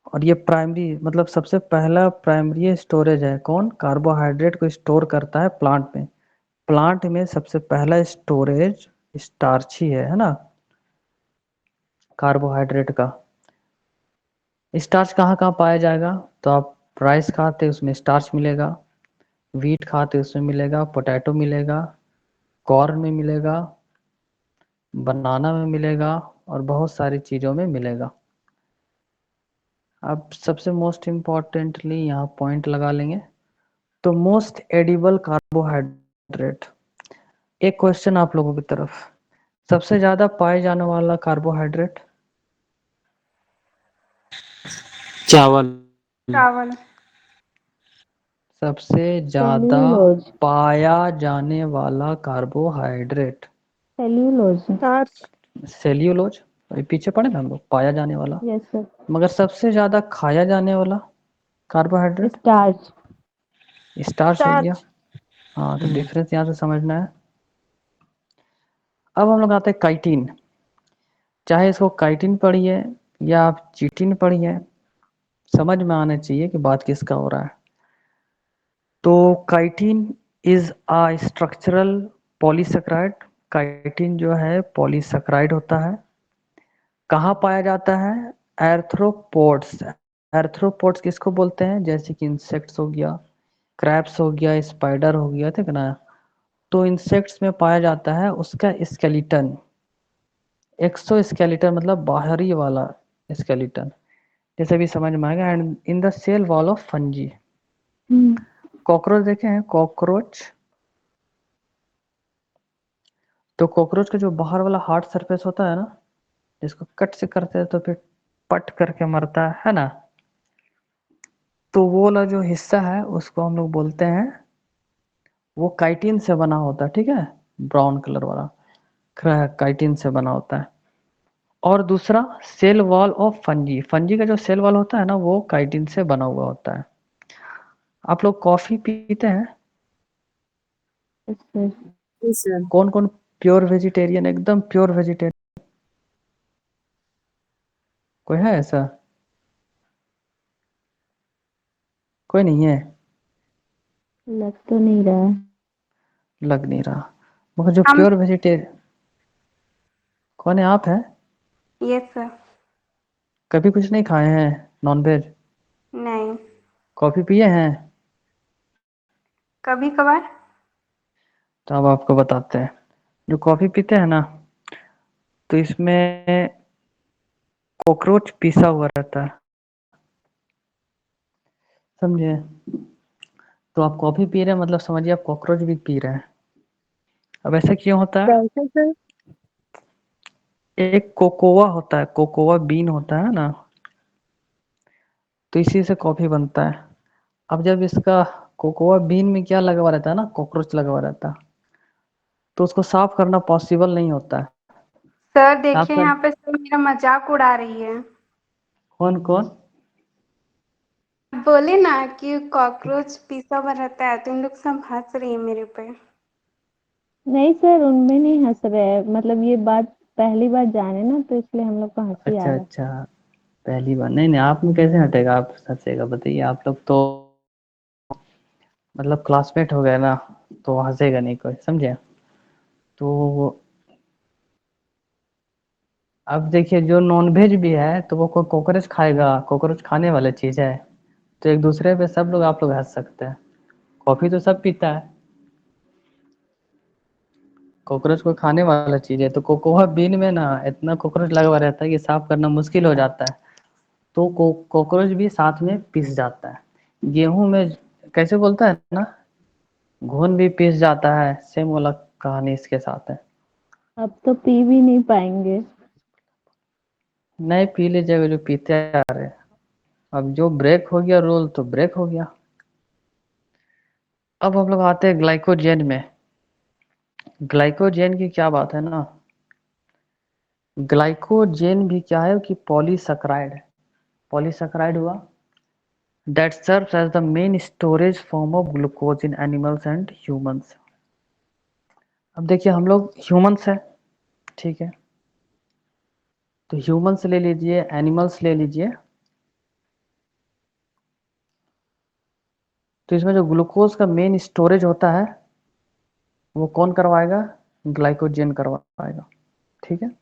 और ये प्राइमरी मतलब सबसे पहला प्राइमरी स्टोरेज है। कौन? कार्बोहाइड्रेट को स्टोर करता है प्लांट में। प्लांट में सबसे पहला स्टोरेज स्टार्च ही है ना, कार्बोहाइड्रेट का। स्टार्च कहाँ कहाँ पाया जाएगा? तो आप राइस खाते उसमें स्टार्च मिलेगा, व्हीट खाते उसमें मिलेगा, पोटैटो मिलेगा, कॉर्न में मिलेगा, बनाना में मिलेगा, और बहुत सारी चीज़ों में मिलेगा। अब सबसे मोस्ट इम्पॉर्टेंटली यहाँ पॉइंट लगा लेंगे, तो मोस्ट एडिबल कार्बोहाइड्रेट। एक क्वेश्चन आप लोगों की तरफ, सबसे ज्यादा पाए जाने वाला कार्बोहाइड्रेट? चावल। चावल। सबसे ज्यादा सेल्यूलोज। पाया जाने वाला कार्बोहाइड्रेट। सेल्यूलोज। स्टार्च। सेल्यूलोज। अभी पीछे पढ़े ना हम लोग, पाया जाने वाला। Yes sir. मगर सबसे ज्यादा खाया जाने वाला कार्बोहाइड्रेट स्टार्च। स्टार्च हो गया। स्टार्च। हाँ, तो डिफरेंस यहाँ से समझना है। अब हम लोग आते हैं काइटिन। चाहे इसको काइटिन पढ़िए या आप चिटिन पढ़िए, समझ में आना चाहिए कि बात किसका हो रहा है। तो chitin is a structural polysaccharide. Chitin जो है पॉलीसेकेराइड होता है। कहाँ पाया जाता है? एर्थ्रोपोड्स। एर्थ्रोपोड्स किसको बोलते हैं? जैसे कि इंसेक्ट्स हो गया, क्रैब्स हो गया, स्पाइडर हो गया, ठीक है ना। तो इंसेक्ट्स में पाया जाता है उसका स्केलेटन। एक्सोस्केलेटन मतलब बाहरी वाला स्केलेटन, जैसे भी समझ में आएगा। And in the cell wall of fungi. Cockroach देखे हैं? कॉकरोच। तो कॉकरोच का जो बाहर वाला हार्ड सरफेस होता है ना, जिसको कट से करते हैं तो फिर पट करके मरता है ना, तो वो वाला जो हिस्सा है उसको हम लोग बोलते हैं, वो काइटिन से बना होता है, ठीक है। ब्राउन कलर वाला काइटिन से बना होता है। और दूसरा cell wall of fungi. Fungi का जो सेल वॉल होता है ना, वो काइटिन से बना हुआ होता है। आप लोग कॉफी पीते हैं? Yes sir. Yes sir. कौन कौन प्योर वेजिटेरियन, एकदम प्योर वेजिटेरियन? कोई है ऐसा? कोई नहीं है? लग तो नहीं रहा है। लग नहीं रहा। मगर जो हम। प्योर वेजिटेरियन, कौन है? आप हैं? Yes sir. कभी कुछ नहीं खाए हैं नॉनवेज? नहीं। कॉफी पिए हैं? कभी कभार। तो अब आपको बताते हैं। जो कॉफी पीते हैं ना, तो इसमें कॉकरोच पीसा हुआ रहता है, समझे। तो आप कॉफी पी रहे हैं मतलब समझिए आप कॉकरोच भी पी रहे हैं। अब ऐसा क्यों होता है? कैसे सर? एक कोकोआ होता है, कोकोआ बीन होता है ना, तो इसी से कॉफी बनता है। अब जब इसका कोकोआ बीन में क्या लगा हुआ रहता है ना, कॉकरोच लगा हुआ रहता है, तो उसको साफ करना पॉसिबल नहीं होता है। सर साफ देखिए कर यहाँ पे सब मेरा मजाक उड़ा रही है। कौन कौन? बोले ना कि कॉकरोच पिसा हुआ रहता है, तुम लोग सब हंस रही है मेरे पे। नहीं सर, उनमें नहीं हंस रहे हैं, मतलब ये बात पहली बार जाने ना, तो इसलिए हम लोग को हंसी आ अच्छा रहा है। अच्छा, पहली बार? नहीं नहीं, आप में कैसे हटेगा, आप हंसेगा? बताइए, आप लोग तो मतलब क्लासमेट हो गए ना, तो हंसेगा नहीं कोई, समझे। तो अब देखिए, जो नॉनवेज भी है तो वो कोई कॉकरोच खाएगा? कॉकरोच खाने वाली चीज है। तो एक दूसरे पे सब लोग, आप लोग हंस सकते हैं। कॉफी तो सब पीता है, कॉकरोच को खाने वाला चीज है। तो कोकोआ बीन में ना इतना कॉकरोच लगा हुआ रहता है कि साफ करना मुश्किल हो जाता है। तो कॉकरोच भी साथ में पिस जाता है। गेहूं में कैसे बोलता है ना, घुन भी पिस जाता है, सेम वाला कहानी इसके साथ है। अब तो पी भी नहीं पाएंगे। नहीं, पी लीजिएगा जो पीते आ रहे हैं। अब जो ब्रेक हो गया रूल तो ब्रेक हो गया। अब हम लोग आते हैं ग्लाइकोजेन में। ग्लाइकोजेन की क्या बात है ना, ग्लाइकोजेन भी क्या है कि पॉलीसैकेराइड है। पॉलीसैकेराइड हुआ that serves as the main storage form of glucose in animals and humans। अब देखिए, हम लोग ह्यूमंस है, ठीक है। तो ह्यूमंस ले लीजिए, एनिमल्स ले लीजिए, तो इसमें जो ग्लूकोज का मेन स्टोरेज होता है वो कौन करवाएगा? ग्लाइकोजेन करवाएगा, ठीक है।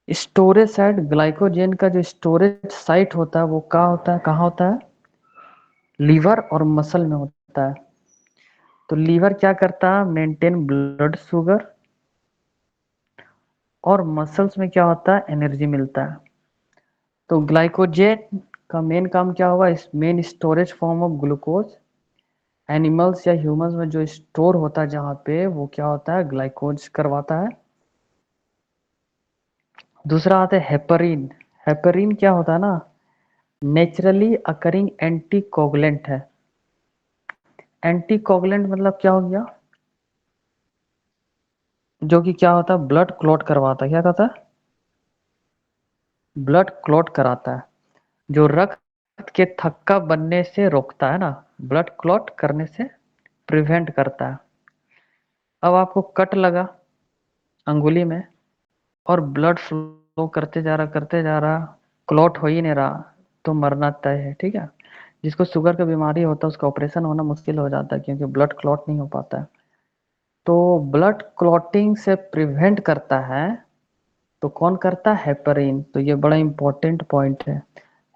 स्टोरेज साइट, ग्लाइकोजेन का जो स्टोरेज साइट होता है वो कहाँ होता है? कहाँ होता है? लीवर और मसल में होता है। तो लीवर क्या करता है? Maintain blood sugar. और मसल्स में क्या होता है? एनर्जी मिलता है। तो ग्लाइकोजेन का मेन काम क्या होगा? इस main storage form of glucose. Animals या ह्यूमंस में जो स्टोर होता है जहाँ पे, वो क्या होता है? ग्लाइकोज करवाता है। दूसरा आता है हेपरिन। हेपरिन क्या होता है ना, नेचुरली अकरिंग एंटीकोगुलेंट है। एंटीकोगुलेंट मतलब क्या हो गया, जो कि क्या होता है, ब्लड क्लॉट करवाता है। क्या कहता है, ब्लड क्लॉट कराता है, जो रक्त के थक्का बनने से रोकता है ना, ब्लड क्लॉट करने से प्रिवेंट करता है। अब आपको कट लगा अंगुली में और ब्लड फ्लो करते जा रहा, क्लॉट हो ही नहीं रहा, तो मरना तय है। ठीक है, जिसको शुगर का बीमारी होता है उसका ऑपरेशन होना मुश्किल हो जाता है, क्योंकि ब्लड क्लॉट नहीं हो पाता है। तो ब्लड क्लॉटिंग से प्रिवेंट करता है, तो कौन करता है, हेपरिन। तो ये बड़ा इंपॉर्टेंट पॉइंट है,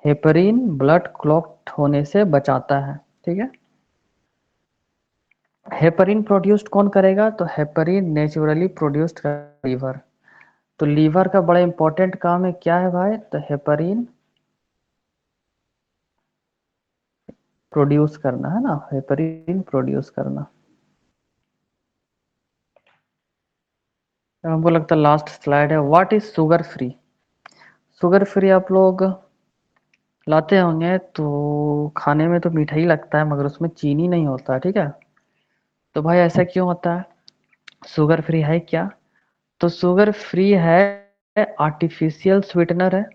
हेपरिन ब्लड क्लॉट होने से बचाता है। ठीक है, हेपरिन प्रोड्यूस्ड कौन करेगा, तो हेपरिन नेचुरली प्रोड्यूस्ड लीवर। तो लीवर का बड़ा इंपॉर्टेंट काम है, क्या है भाई, तो हेपरिन प्रोड्यूस करना है ना, हेपरिन प्रोड्यूस करना। हमको लगता है लास्ट स्लाइड है, what is sugar free. Sugar free आप लोग लाते होंगे तो खाने में तो मीठा ही लगता है, मगर उसमें चीनी नहीं होता है। ठीक है, तो भाई ऐसा क्यों होता है, शुगर फ्री है क्या, तो शुगर फ्री है, आर्टिफिशियल स्वीटनर है,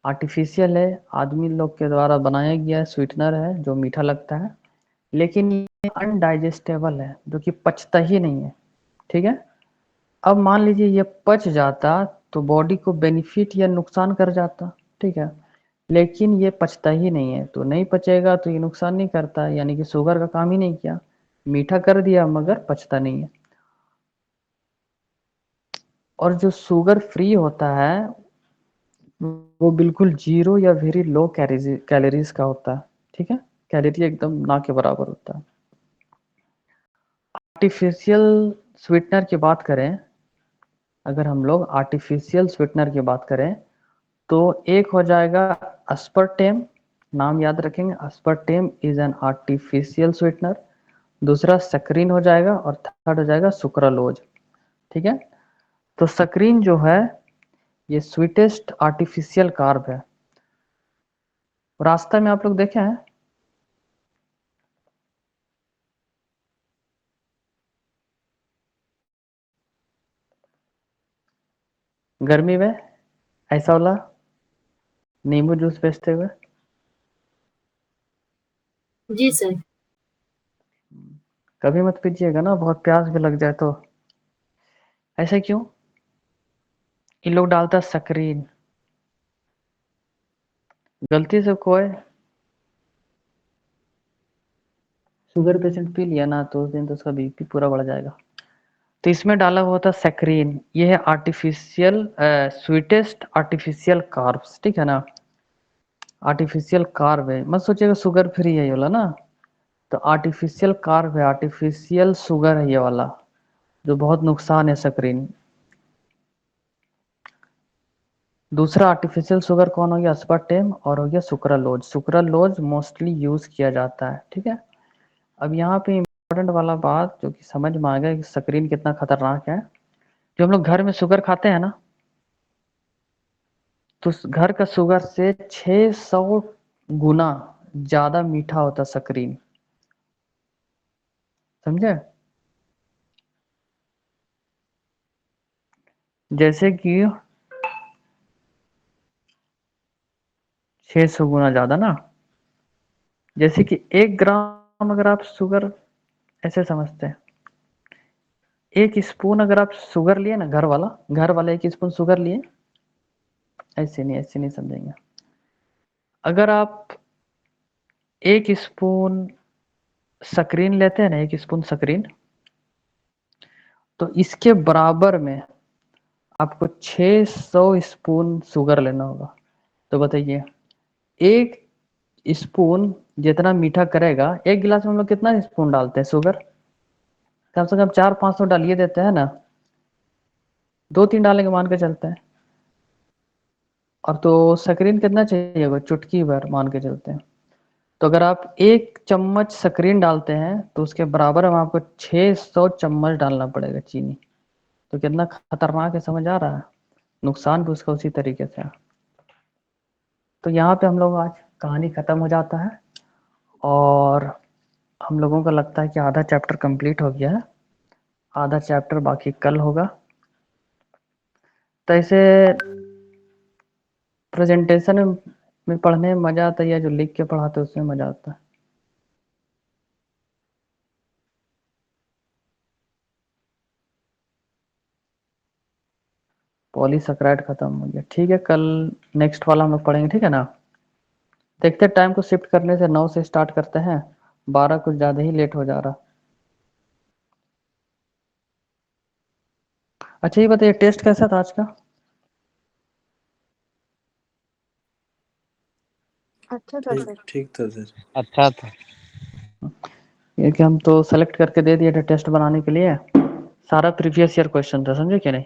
आर्टिफिशियल है, आदमी लोग के द्वारा बनाया गया स्वीटनर है जो मीठा लगता है, लेकिन ये अनडाइजेस्टेबल है, जो कि पचता ही नहीं है। ठीक है, अब मान लीजिए ये पच जाता तो बॉडी को बेनिफिट या नुकसान कर जाता। ठीक है, लेकिन ये पचता ही नहीं है, तो नहीं पचेगा तो ये नुकसान नहीं करता, यानी कि शुगर का काम ही नहीं किया, मीठा कर दिया मगर पचता नहीं है। और जो शुगर फ्री होता है वो बिल्कुल जीरो या वेरी लो कैलोरीज का होता है। ठीक है, कैलोरी एकदम ना के बराबर होता है। आर्टिफिशियल स्वीटनर की बात करें, अगर हम लोग आर्टिफिशियल स्वीटनर की बात करें तो एक हो जाएगा अस्पर्टेम, नाम याद रखेंगे, अस्पर्टेम इज एन आर्टिफिशियल स्वीटनर। दूसरा सक्रीन हो जाएगा और थर्ड हो जाएगा सुक्रालोज। ठीक है, तो सक्रीन जो है ये स्वीटेस्ट आर्टिफिशियल कार्ब है। रास्ता में आप लोग देखे हैं, गर्मी में ऐसा वाला नींबू जूस बेचते हुए, जी सर। कभी मत पीजिएगा ना, बहुत प्यास भी लग जाए तो। ऐसा क्यों, इन लोग डालता सक्रीन, गलती से कोई शुगर पेशेंट पी लिया ना तो उस दिन तो उसका बीपी पूरा बढ़ जाएगा। तो इसमें डाला हुआ था सक्रीन, ये है आर्टिफिशियल स्वीटेस्ट आर्टिफिशियल कार्ब्स। ठीक है ना, आर्टिफिशियल कार्ब है, मत सोचिएगा शुगर फ्री है ये वाला ना, तो आर्टिफिशियल कार्ब है, आर्टिफिशियल शुगर है ये वाला, जो बहुत नुकसान है सक्रीन। दूसरा आर्टिफिशियल शुगर कौन हो गया, अस्पार्टेम, और हो गया सुक्रालोज। सुक्रालोज मोस्टली यूज किया जाता है। ठीक है, अब यहाँ पे इम्पोर्टेंट वाला बात जो कि समझ में आ गया कि सक्रीन कितना खतरनाक है। जो हम लोग घर में शुगर खाते हैं ना, तो घर का शुगर से 600 गुना ज्यादा मीठा होता है सक्रीन, समझे। जैसे कि 600 गुना ज्यादा ना, जैसे कि 1 ग्राम अगर आप शुगर, ऐसे समझते हैं, 1 स्पून अगर आप शुगर लिए ना, घर वाला 1 स्पून शुगर लिए, ऐसे नहीं समझेंगे। अगर आप 1 स्पून सक्रीन लेते हैं ना, 1 स्पून सक्रीन, तो इसके बराबर में आपको 600 स्पून शुगर लेना होगा। तो बताइए, 1 स्पून जितना मीठा करेगा, 1 गिलास में हम लोग कितना स्पून डालते हैं शुगर, कम से कम 400-500 डालिए देते हैं ना, 2-3 डालेंगे मान के चलते हैं। और तो सक्रीन कितना चाहिए होगा, चुटकी भर मान के चलते हैं। तो अगर आप 1 चम्मच सक्रीन डालते हैं तो उसके बराबर में आपको 600 चम्मच डालना पड़ेगा चीनी। तो कितना खतरनाक है, समझ आ रहा है, नुकसान भी उसका उसी तरीके से है। तो यहाँ पे हम लोग आज कहानी ख़त्म हो जाता है और हम लोगों को लगता है कि आधा चैप्टर कंप्लीट हो गया है, आधा चैप्टर बाकी कल होगा। तो ऐसे प्रेजेंटेशन में पढ़ने में मज़ा आता है या जो लिख के पढ़ाते हैं उसमें मज़ा आता है? पॉलीसेकेराइड खत्म हो गया, ठीक है, कल नेक्स्ट वाला हम लोग पढ़ेंगे, ठीक है ना। देखते टाइम को शिफ्ट करने से 9 से स्टार्ट करते हैं, 12 कुछ ज़्यादा ही लेट हो जा रहा। अच्छा ये बताइए टेस्ट कैसा था आज का? अच्छा था सर। ठीक था सर। अच्छा था। ये कि हम तो सेलेक्ट करके दे दिए थे टेस्ट बनाने के लिए, सारा प्रीवियस ईयर क्वेश्चन था, समझे कि नहीं।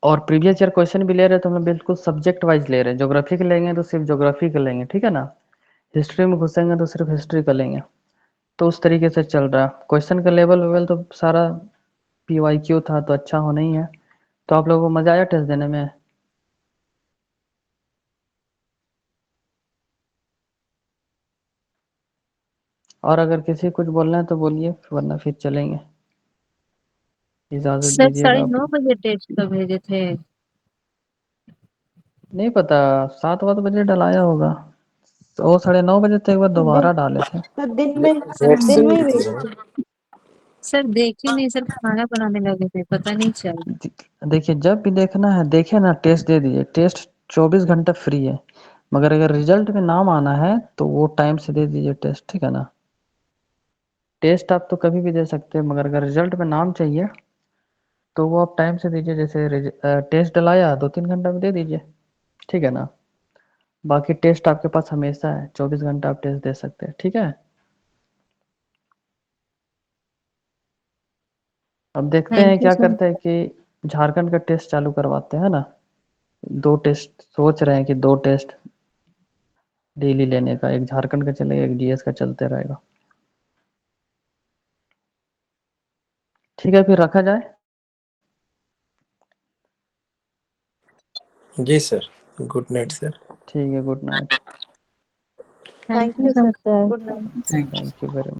और प्रीवियस ईयर क्वेश्चन भी ले रहे तो हम बिल्कुल सब्जेक्ट वाइज ले रहे हैं, ज्योग्राफी के लेंगे तो सिर्फ ज्योग्राफी के लेंगे, ठीक है ना। हिस्ट्री में घुसेंगे तो सिर्फ हिस्ट्री का लेंगे, तो उस तरीके से चल रहा है। क्वेश्चन का लेवल वेवल तो सारा PYQ था तो अच्छा होना ही है। तो आप लोगों को मज़ा आया टेस्ट देने में? और अगर किसी कुछ बोलना है तो बोलिए, वरना फिर चलेंगे। इजाज़त सर दीजिएगा आप। 9:30 टेस्ट का भेजे थे। नहीं पता, 7-8 बजे डलाया होगा, वो 9:30 तक एक बार दोबारा डाले थे। तो दिन में ही भेजना। सर देखे नहीं सर, खाना बनाने लगे थे, पता नहीं चला। देखिए जब भी देखना है देखिए ना, टेस्ट दे दीजिए, टेस्ट 24 घंटा फ्री है, मगर अगर रिजल्ट में नाम आना है तो वो टाइम से दे दीजिए टेस्ट, ठीक है ना। टेस्ट आप तो कभी भी दे सकते हैं, मगर अगर रिजल्ट में नाम चाहिए तो वो आप टाइम से दीजिए, जैसे टेस्ट डलाया 2-3 घंटा में दे दीजिए, ठीक है ना। बाकी टेस्ट आपके पास हमेशा है, 24 घंटा आप टेस्ट दे सकते हैं, ठीक है। अब देखते हैं थैंक यू क्या सर। करते हैं कि झारखंड का टेस्ट चालू करवाते हैं ना। 2 टेस्ट सोच रहे हैं कि 2 टेस्ट डेली लेने का, एक झारखंड का चलेगा, एक GS का चलते रहेगा। ठीक है फिर रखा जाए। जी सर, गुड नाइट सर। ठीक है, good night. Thank thank you you sir. Sir. Good night. Thank you. Thank you very much.